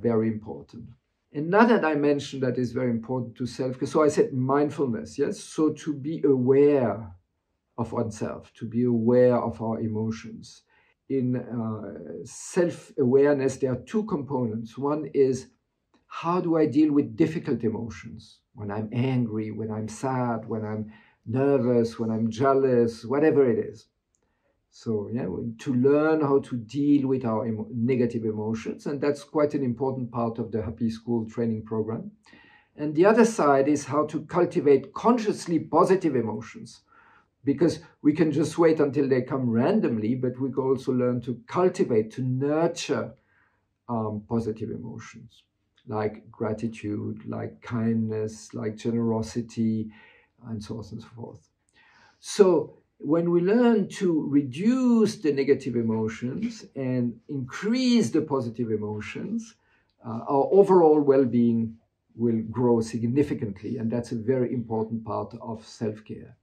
very important. Another dimension that is very important to self-care, so I said mindfulness, yes? So to be aware of oneself, to be aware of our emotions. In self-awareness, there are two components. One is, how do I deal with difficult emotions? When I'm angry, when I'm sad, when I'm nervous, when I'm jealous, whatever it is. So to learn how to deal with our negative emotions, and that's quite an important part of the Happy School training program. And the other side is how to cultivate consciously positive emotions, because we can just wait until they come randomly, but we can also learn to cultivate, to nurture positive emotions, like gratitude, like kindness, like generosity, and so on and so forth. So when we learn to reduce the negative emotions and increase the positive emotions, our overall well-being will grow significantly. And that's a very important part of self-care.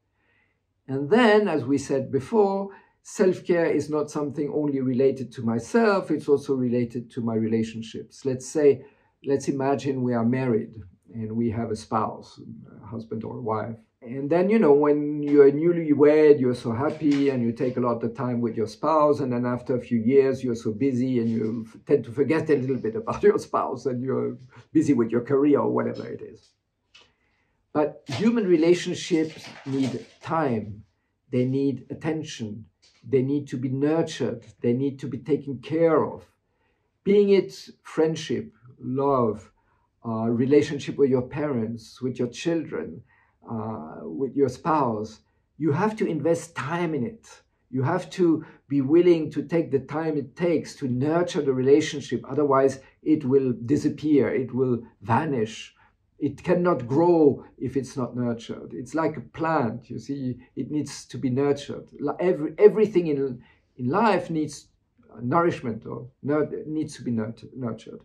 And then, as we said before, self-care is not something only related to myself, it's also related to my relationships. Let's imagine we are married and we have a spouse, a husband or a wife. And then, when you're newlywed, you're so happy and you take a lot of time with your spouse. And then after a few years, you're so busy and you tend to forget a little bit about your spouse and you're busy with your career or whatever it is. But human relationships need time. They need attention. They need to be nurtured. They need to be taken care of. Being it friendship, love, relationship with your parents, with your children, with your spouse, you have to invest time in it. You have to be willing to take the time it takes to nurture the relationship. Otherwise, it will disappear. It will vanish. It cannot grow if it's not nurtured. It's like a plant, you see. It needs to be nurtured. Everything in life needs nourishment or needs to be nurtured.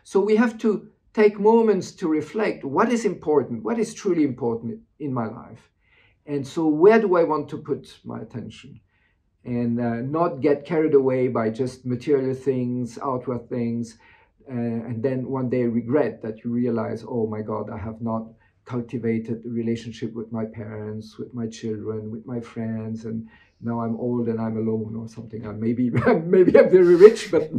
So we have to take moments to reflect what is important, what is truly important in my life. And so where do I want to put my attention? And not get carried away by just material things, outward things, and then one day regret that you realize, oh my God, I have not cultivated the relationship with my parents, with my children, with my friends, and now I'm old and I'm alone or something. Maybe I'm very rich, but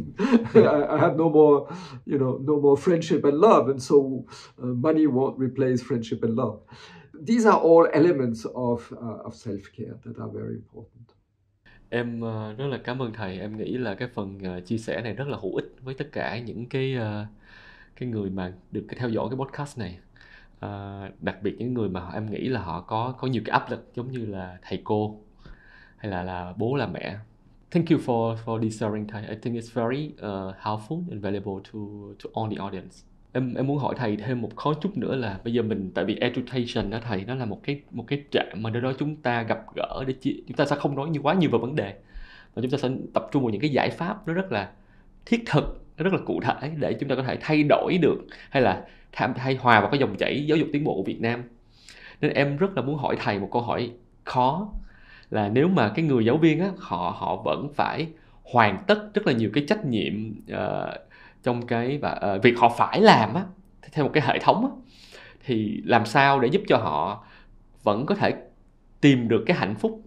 I have no more friendship and love, and so money won't replace friendship and love. These are all elements of self-care that are very important. Em rất là cảm ơn thầy. Em nghĩ là cái phần chia sẻ này rất là hữu ích với tất cả những cái người mà được theo dõi cái podcast này. Đặc biệt những người mà em nghĩ là họ có nhiều cái áp lực, giống như là thầy cô hay là bố là mẹ. Thank you for this sharing, thầy. I think it's very helpful and valuable to all the audience. Em muốn hỏi thầy thêm một khó chút nữa là bây giờ mình, tại vì education đó thầy, nó là một cái trạm mà nơi đó chúng ta gặp gỡ để chúng ta sẽ không nói quá nhiều về vấn đề, mà chúng ta sẽ tập trung vào những cái giải pháp nó rất là thiết thực, nó rất là cụ thể để chúng ta có thể thay đổi được hay là thay hòa vào cái dòng chảy giáo dục tiến bộ của Việt Nam. Nên em rất là muốn hỏi thầy một câu hỏi khó, là nếu mà cái người giáo viên á, họ vẫn phải hoàn tất rất là nhiều cái trách nhiệm trong cái việc họ phải làm á, theo một cái hệ thống á, thì làm sao để giúp cho họ vẫn có thể tìm được cái hạnh phúc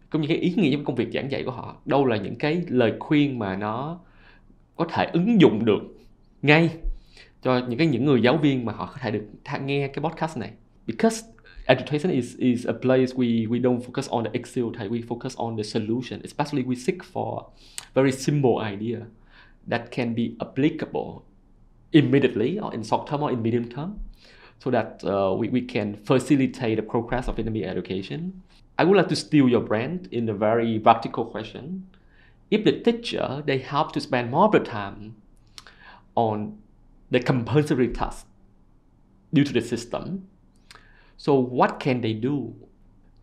cũng như cái ý nghĩa trong công việc giảng dạy của họ? Đâu là những cái lời khuyên mà nó có thể ứng dụng được ngay cho những người giáo viên mà họ có thể được nghe cái podcast này? Because education is a place we don't focus on the excel, we focus on the solution. Especially we seek for very simple idea that can be applicable immediately or in short term or in medium term, so that we can facilitate the progress of Vietnamese education. I would like to steal your brand in a very practical question. If the teacher, they have to spend more of the time on the compulsory task due to the system, so what can they do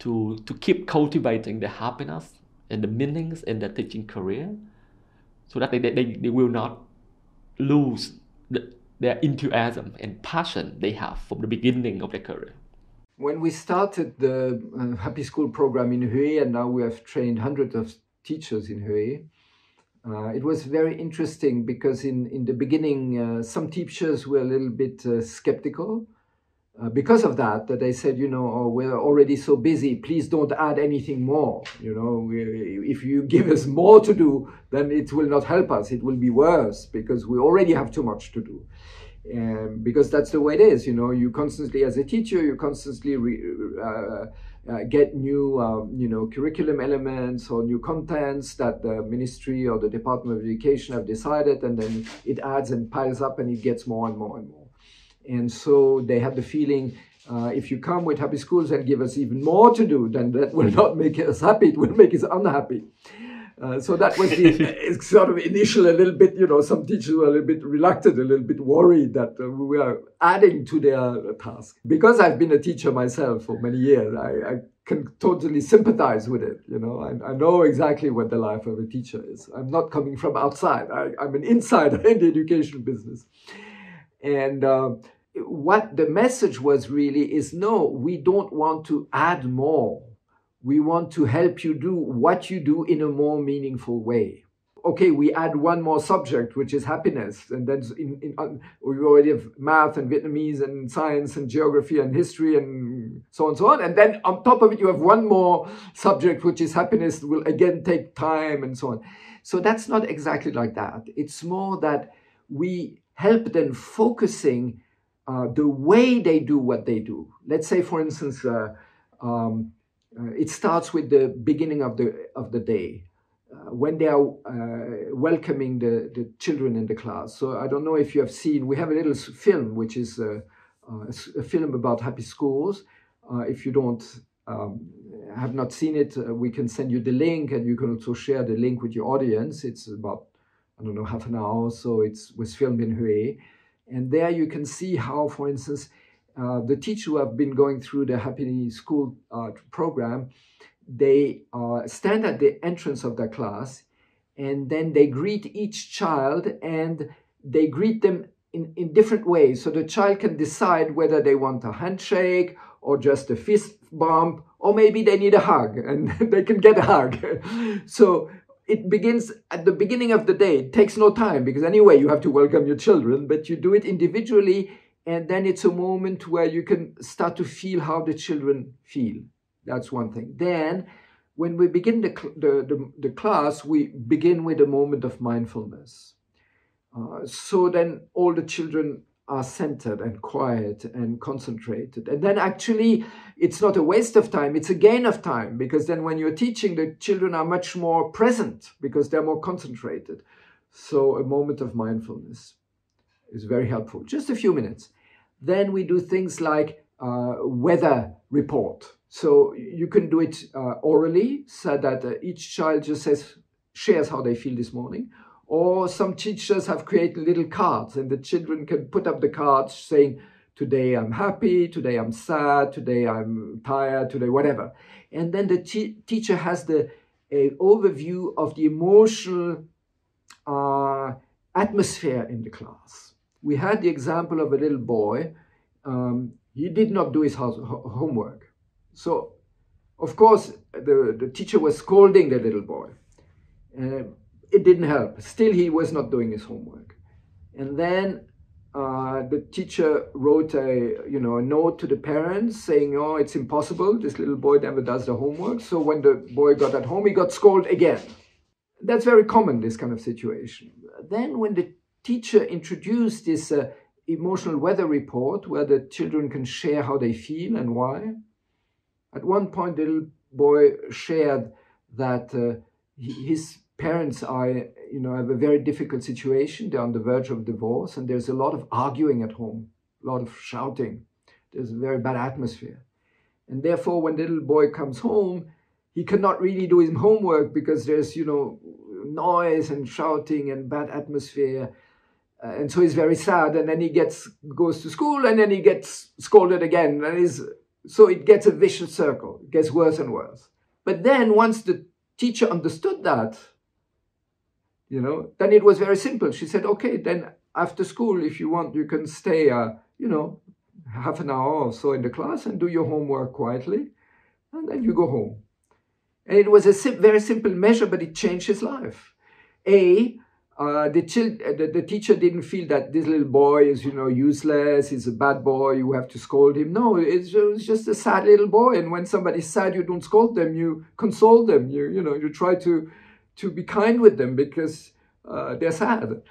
to keep cultivating the happiness and the meanings in the teaching career, so that they will not lose their enthusiasm and passion they have from the beginning of their career? When we started the Happy School program in Hue, and now we have trained hundreds of teachers in Hue, it was very interesting because in the beginning, some teachers were a little bit skeptical. Because of that they said, we're already so busy, please don't add anything more. If you give us more to do, then it will not help us. It will be worse because we already have too much to do. Because that's the way it is. You constantly, as a teacher, you constantly get new, curriculum elements or new contents that the ministry or the Department of Education have decided, and then it adds and piles up and it gets more and more and more. And so they had the feeling, if you come with Happy Schools and give us even more to do, then that will not make us happy, it will make us unhappy. So that was the sort of initial, a little bit, some teachers were a little bit reluctant, a little bit worried that we were adding to their task. Because I've been a teacher myself for many years, I can totally sympathize with it. I know exactly what the life of a teacher is. I'm not coming from outside. I'm an insider in the education business. And what the message was really is, no, we don't want to add more. We want to help you do what you do in a more meaningful way. Okay, we add one more subject, which is happiness. And then we already have math and Vietnamese and science and geography and history and so on and so on. And then on top of it, you have one more subject, which is happiness, will again take time and so on. So that's not exactly like that. It's more that we help them focusing the way they do what they do. Let's say, for instance, it starts with the beginning of the day, when they are welcoming the children in the class. So I don't know if you have seen, we have a little film, which is a film about happy schools. If you have not seen it, we can send you the link, and you can also share the link with your audience. It's about, half an hour, so it was filmed in Hue. And there you can see how, for instance, the teachers who have been going through the Happy School program, they stand at the entrance of the class, and then they greet each child, and they greet them in different ways. So the child can decide whether they want a handshake or just a fist bump, or maybe they need a hug, and they can get a hug. So it begins at the beginning of the day. It takes no time, because anyway, you have to welcome your children, but you do it individually, and then it's a moment where you can start to feel how the children feel. That's one thing. Then, when we begin the class, we begin with a moment of mindfulness. So then all the children are centered and quiet and concentrated. And then actually, it's not a waste of time, it's a gain of time, because then when you're teaching, the children are much more present because they're more concentrated. So a moment of mindfulness is very helpful. Just a few minutes. Then we do things like weather report. So you can do it orally, so that each child just says shares how they feel this morning. Or some teachers have created little cards, and the children can put up the cards saying, today I'm happy, today I'm sad, today I'm tired, today whatever. And then the teacher has the overview of the emotional atmosphere in the class. We had the example of a little boy. He did not do his homework. So, of course, the teacher was scolding the little boy. It didn't help. Still, he was not doing his homework. And then the teacher wrote a note to the parents saying, oh, it's impossible. This little boy never does the homework. So when the boy got at home, he got scolded again. That's very common, this kind of situation. Then when the teacher introduced this emotional weather report where the children can share how they feel and why, at one point the little boy shared that his parents have a very difficult situation. They're on the verge of divorce, and there's a lot of arguing at home, a lot of shouting. There's a very bad atmosphere. And therefore, when the little boy comes home, he cannot really do his homework because there's, noise and shouting and bad atmosphere. And so he's very sad, and then he goes to school, and then he gets scolded again. So it gets a vicious circle. It gets worse and worse. But then once the teacher understood that, then it was very simple. She said, okay, then after school, if you want, you can stay, half an hour or so in the class and do your homework quietly, and then you go home. And it was a very simple measure, but it changed his life. The teacher didn't feel that this little boy is, useless, he's a bad boy, you have to scold him. No, it's just a sad little boy. And when somebody's sad, you don't scold them, you console them. You try to be kind with them because they're sad.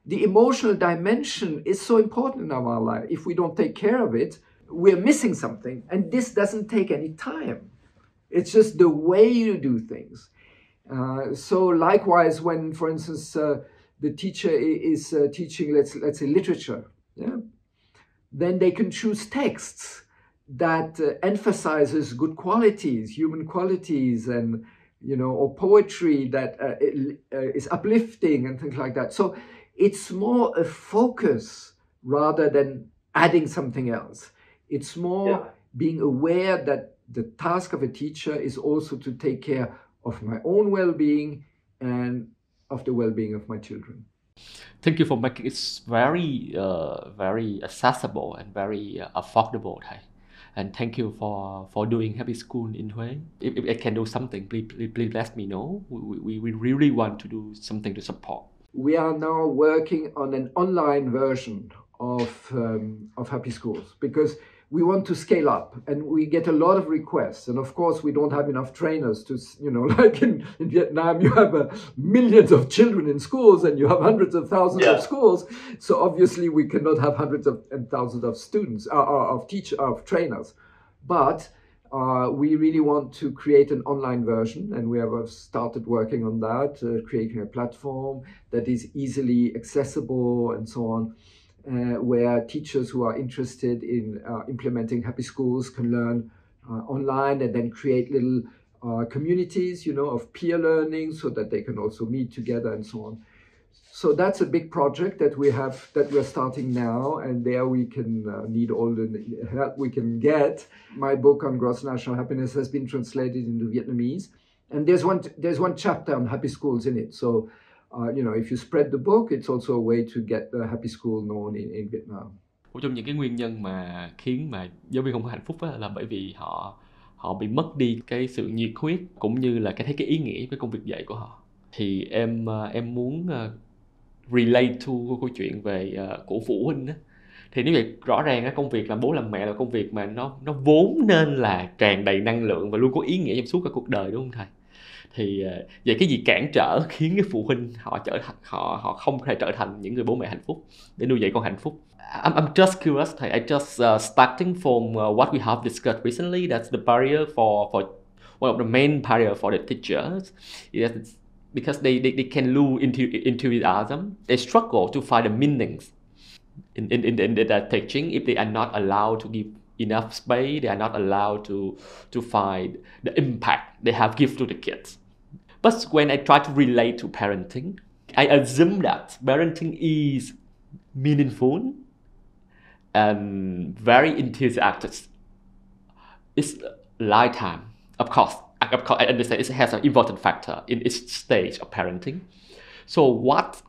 The emotional dimension is so important in our life. If we don't take care of it, we're missing something. And this doesn't take any time. It's just the way you do things. So likewise, when, for instance, the teacher is teaching, let's say, literature, then they can choose texts that emphasizes good qualities, human qualities, and or poetry that is uplifting and things like that. So it's more a focus rather than adding something else. It's more being aware that the task of a teacher is also to take care of my own well-being and of the well-being of my children. Thank you for making it very, very accessible and very affordable, Thầy. And thank you for doing Happy School in Huế. If I can do something, please let me know. We really want to do something to support. We are now working on an online version of Happy Schools because we want to scale up, and we get a lot of requests. And of course, we don't have enough trainers to, like in Vietnam, you have millions of children in schools and you have hundreds of thousands of schools. So obviously we cannot have hundreds and thousands of students, of trainers. But we really want to create an online version, and we have started working on that, creating a platform that is easily accessible and so on. Where teachers who are interested in implementing Happy Schools can learn online and then create little communities, of peer learning so that they can also meet together and so on. So that's a big project that we're starting now, and there we can need all the help we can get. My book on gross national happiness has been translated into Vietnamese, and there's one chapter on Happy Schools in it. So if you spread the book, it's also a way to get the Happy School known in Vietnam. Một trong những cái nguyên nhân mà khiến mà giáo viên không có hạnh phúc là bởi vì họ bị mất đi cái sự nhiệt huyết cũng như là thấy cái ý nghĩa với công việc dạy của họ. Thì em muốn relate to câu chuyện về của phụ huynh đó. Thì nếu vậy rõ ràng công việc làm bố làm mẹ là công việc mà nó vốn nên là tràn đầy năng lượng và luôn có ý nghĩa trong suốt cả cuộc đời, đúng không thầy? Thì vậy cái gì cản trở khiến cái phụ huynh họ không thể trở thành những người bố mẹ hạnh phúc để nuôi dạy con hạnh phúc? I'm just curious, thầy. I just starting from what we have discussed recently. That's the barrier for one of the main barrier for the teachers. Yes, because they can lose enthusiasm. They struggle to find the meanings in their teaching if they are not allowed to give enough space. They are not allowed to find the impact they have give to the kids. But when I try to relate to parenting, I assume that parenting is meaningful and very enthusiastic. It's lifetime. Of course, I understand it has an important factor in each stage of parenting. So what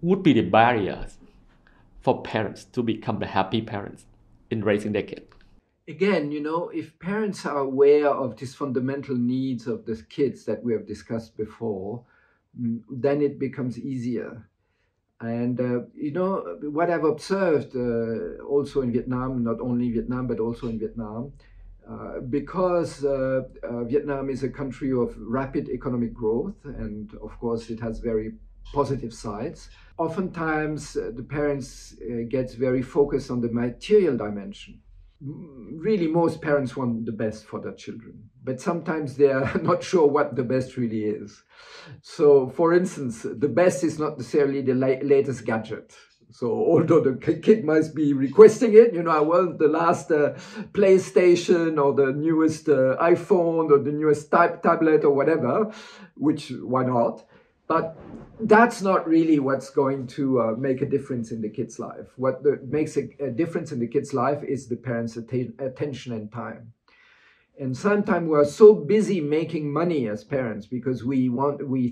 would be the barriers for parents to become the happy parents in raising their kid? Again, if parents are aware of these fundamental needs of the kids that we have discussed before, then it becomes easier. And, what I've observed also in Vietnam, not only Vietnam, but also in Vietnam, because Vietnam is a country of rapid economic growth, and of course it has very positive sides. Oftentimes the parents get very focused on the material dimension. Really, most parents want the best for their children, but sometimes they are not sure what the best really is. So, for instance, the best is not necessarily the latest gadget. So, although the kid must be requesting it, I want the last PlayStation or the newest iPhone or the newest tablet or whatever, which why not? But that's not really what's going to make a difference in the kid's life. What makes a difference in the kid's life is the parents' attention and time. And sometimes we are so busy making money as parents because we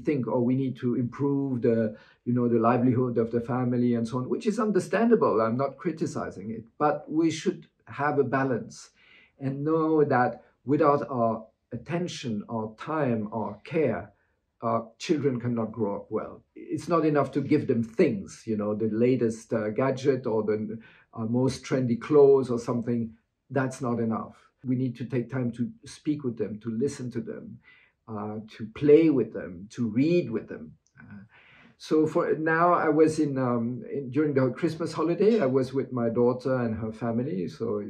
think, we need to improve the livelihood of the family and so on, which is understandable. I'm not criticizing it, but we should have a balance and know that without our attention, our time, our care, children cannot grow up well. It's not enough to give them things, the latest gadget or the most trendy clothes or something. That's not enough. We need to take time to speak with them, to listen to them, to play with them, to read with them. So for now, I was during the Christmas holiday, I was with my daughter and her family. So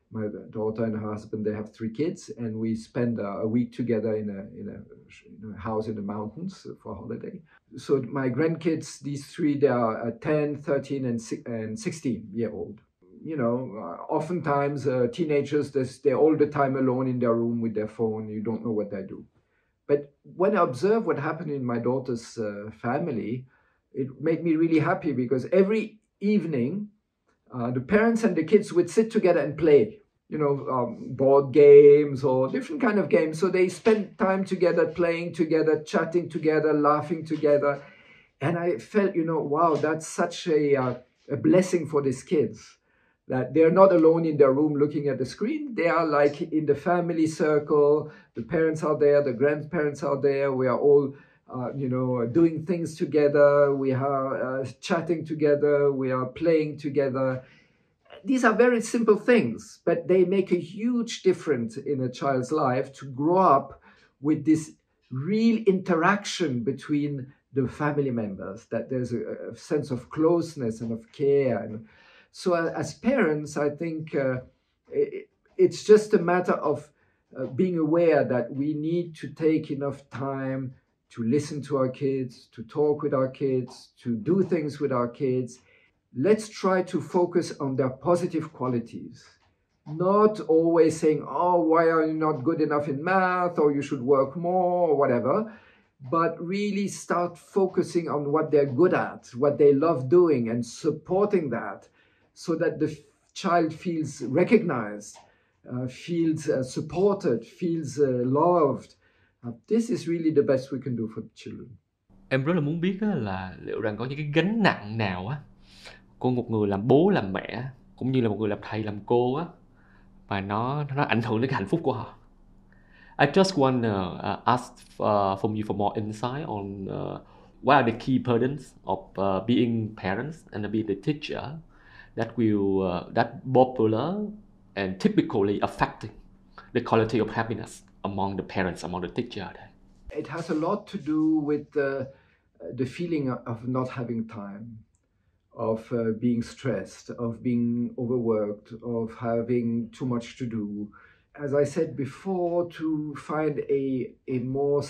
my daughter and her husband, they have 3 kids, and we spend a week together in a house in the mountains for a holiday. So my grandkids, these 3, they are 10, 13, and 16-year-old. Oftentimes teenagers, they're all the time alone in their room with their phone. You don't know what they do. But when I observe what happened in my daughter's family, it made me really happy because every evening, the parents and the kids would sit together and play, board games or different kind of games. So they spent time together, playing together, chatting together, laughing together. And I felt, wow, that's such a blessing for these kids, that they're not alone in their room looking at the screen. They are like in the family circle. The parents are there, the grandparents are there. We are all doing things together, we are chatting together, we are playing together. These are very simple things, but they make a huge difference in a child's life to grow up with this real interaction between the family members, that there's a sense of closeness and of care. And so as parents, I think it's just a matter of being aware that we need to take enough time to listen to our kids, to talk with our kids, to do things with our kids. Let's try to focus on their positive qualities, not always saying, why are you not good enough in math, or you should work more, or whatever, but really start focusing on what they're good at, what they love doing, and supporting that so that the child feels recognized, feels supported, feels loved. This is really the best we can do for the children. Em rất là muốn biết là liệu rằng có những cái gánh nặng nào á của một người làm bố làm mẹ cũng như là một người làm thầy làm cô á mà nó ảnh hưởng đến cái hạnh phúc của họ. I just want to ask from you for more insight on what are the key burdens of being parents and being the teacher that popular and typically affecting the quality of happiness among the parents, among the teacher. It has a lot to do with the feeling of not having time, of being stressed, of being overworked, of having too much to do. As I said before, to find a more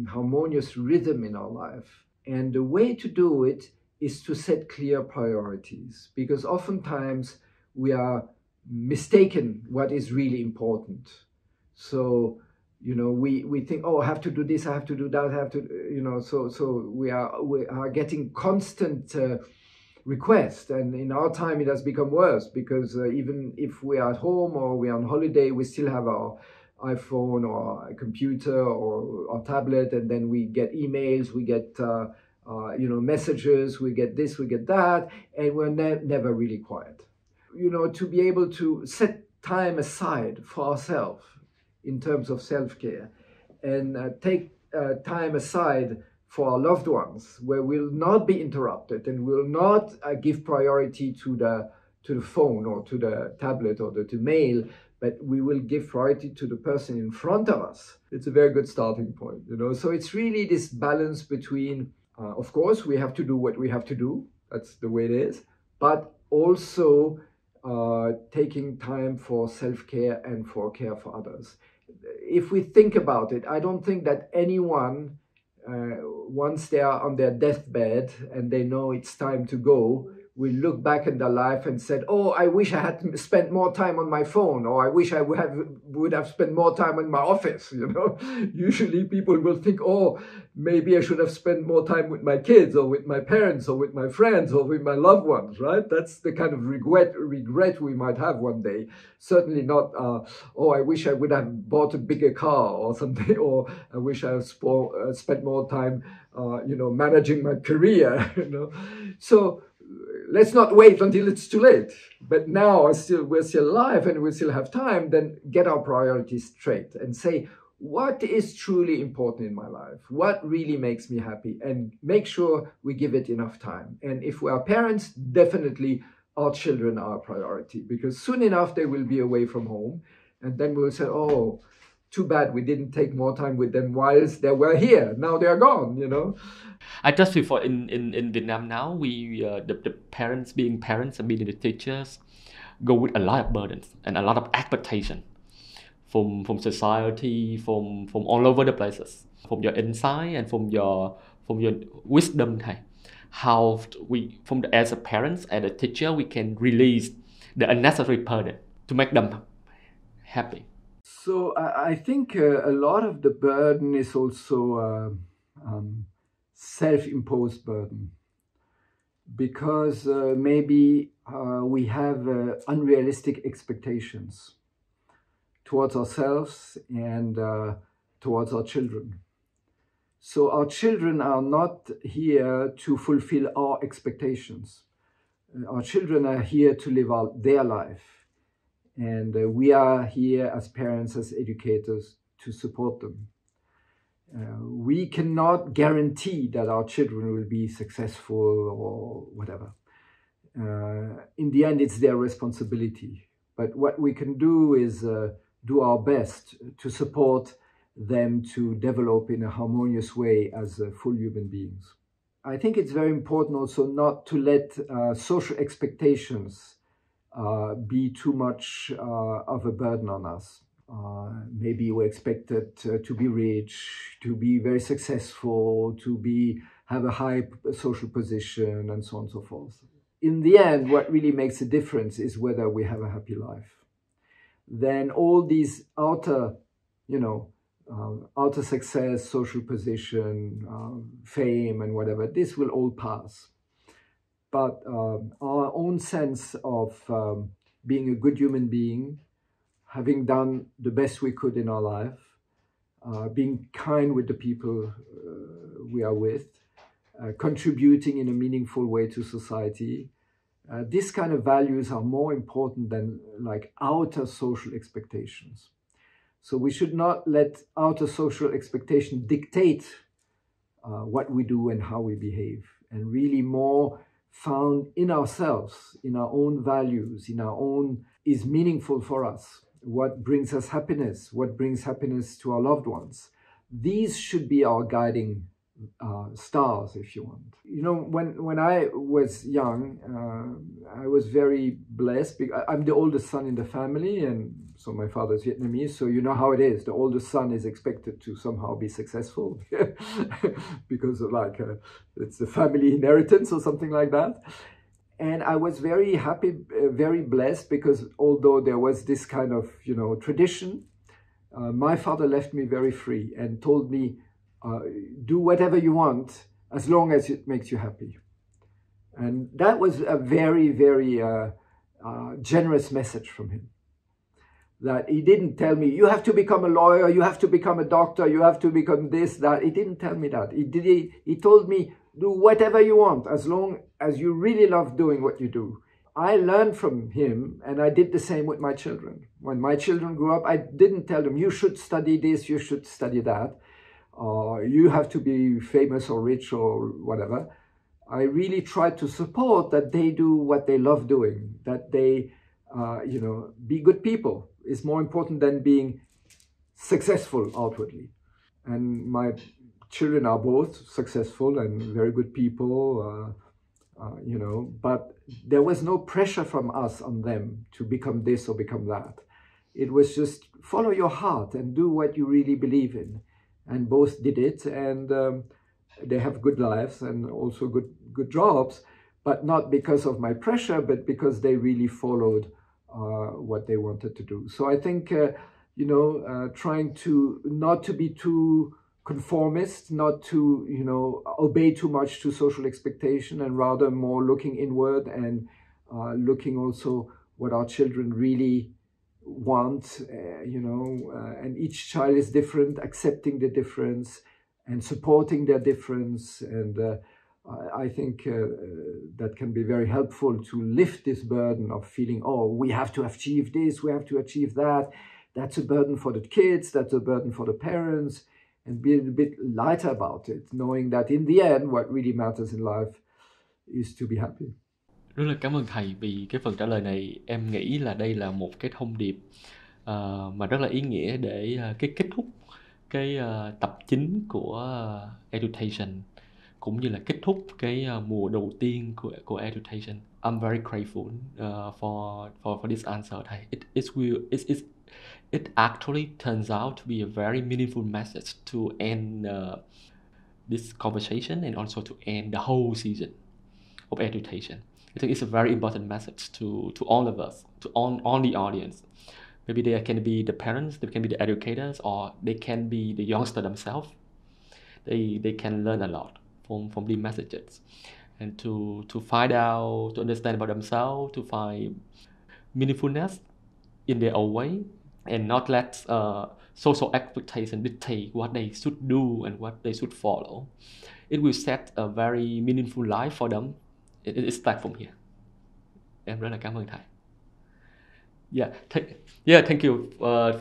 harmonious rhythm in our life. And the way to do it is to set clear priorities, because oftentimes we are mistaken what is really important. So You know, we think, oh, I have to do this, I have to do that, I have to, you know, so we are getting constant requests, and in our time it has become worse, because even if we are at home or we are on holiday, we still have our iPhone or our computer or our tablet, and then we get emails, we get you know, messages, we get this, we get that, and we're never really quiet. You know, to be able to set time aside for ourselves in terms of self-care, and take time aside for our loved ones, where we'll not be interrupted and will not give priority to the phone or to the tablet or to mail, but we will give priority to the person in front of us. It's a very good starting point, you know. So it's really this balance between, of course, we have to do what we have to do. That's the way it is. But also taking time for self-care and for care for others. If we think about it, I don't think that anyone, once they are on their deathbed and they know it's time to go, will look back in their life and said, oh, I wish I had spent more time on my phone, or I wish I would have spent more time in my office, you know. Usually people will think, oh, maybe I should have spent more time with my kids or with my parents or with my friends or with my loved ones, right? That's the kind of regret we might have one day. Certainly not, oh, I wish I would have bought a bigger car or something, or I wish I had spent more time, you know, managing my career, you know. So let's not wait until it's too late. But now we're still alive and we still have time. Then get our priorities straight and say, what is truly important in my life? What really makes me happy? And make sure we give it enough time. And if we are parents, definitely our children are a priority, because soon enough they will be away from home. And then we'll say, oh, too bad we didn't take more time with them whilst they were here. Now they are gone, you know. I just feel for in Vietnam now, we the parents being parents and being the teachers go with a lot of burdens and a lot of expectation from society, from all over the places, from your insight and from your wisdom. How we, as a parents and a teacher, we can release the unnecessary burden to make them happy. So I think a lot of the burden is also self-imposed burden, because maybe we have unrealistic expectations towards ourselves and towards our children. So our children are not here to fulfill our expectations. Our children are here to live out their life. And we are here as parents, as educators, to support them. We cannot guarantee that our children will be successful or whatever. In the end, it's their responsibility. But what we can do is do our best to support them to develop in a harmonious way as full human beings. I think it's very important also not to let social expectations be too much of a burden on us. Maybe we're expected to be rich, to be very successful, to have a high social position, and so on and so forth. In the end, what really makes a difference is whether we have a happy life. Then all these outer, you know, outer success, social position, fame, and whatever, this will all pass. But our own sense of being a good human being, having done the best we could in our life, being kind with the people we are with, contributing in a meaningful way to society, these kind of values are more important than like outer social expectations. So we should not let outer social expectations dictate what we do and how we behave, and really more found in ourselves, in our own values, in our own, is meaningful for us. What brings us happiness? What brings happiness to our loved ones? These should be our guiding stars, if you want. You know, when I was young, I was very blessed. I'm the oldest son in the family, and so my father's Vietnamese, so you know how it is. The oldest son is expected to somehow be successful because of it's the family inheritance or something like that. And I was very happy, very blessed, because although there was this kind of, you know, tradition, my father left me very free and told me, do whatever you want as long as it makes you happy. And that was a very, very generous message from him. That he didn't tell me, you have to become a lawyer, you have to become a doctor, you have to become this, that. He didn't tell me that. He told me, do whatever you want as long as you really love doing what you do. I learned from him, and I did the same with my children. When my children grew up, I didn't tell them, you should study this, you should study that, you have to be famous or rich or whatever. I really tried to support that they do what they love doing, that they, be good people is more important than being successful outwardly. And my children are both successful and very good people, but there was no pressure from us on them to become this or become that. It was just follow your heart and do what you really believe in. And both did it, and they have good lives and also good jobs, but not because of my pressure, but because they really followed what they wanted to do. So I think, trying to not to be too conformist, not to, obey too much to social expectation, and rather more looking inward and looking also what our children really want, and each child is different, accepting the difference and supporting their difference. And I think that can be very helpful to lift this burden of feeling, oh, we have to achieve this, we have to achieve that. That's a burden for the kids, that's a burden for the parents, and be a bit lighter about it, knowing that in the end, what really matters in life is to be happy. Rất là cảm ơn thầy vì cái phần trả lời này. Em nghĩ là đây là một cái thông điệp mà rất là ý nghĩa để cái kết thúc cái tập chính của Edustation, cũng như là kết thúc cái mùa đầu tiên của Edustation. I'm very grateful for this answer, thầy. It actually turns out to be a very meaningful message to end this conversation and also to end the whole season of Edustation. I think it's a very important message to all of us, to all the audience. Maybe they can be the parents, they can be the educators, or they can be the youngster themselves. They can learn a lot from these messages, and to find out, to understand about themselves, to find meaningfulness in their own way, and not let social expectation dictate what they should do and what they should follow. It will set a very meaningful life for them. It starts from here. Em rất là cảm ơn thầy. Thank you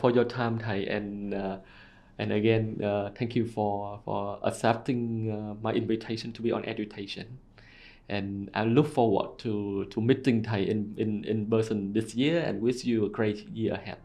for your time, thầy, and again thank you for accepting my invitation to be on Edustation. And I look forward to meeting thầy in person this year, and wish you a great year ahead.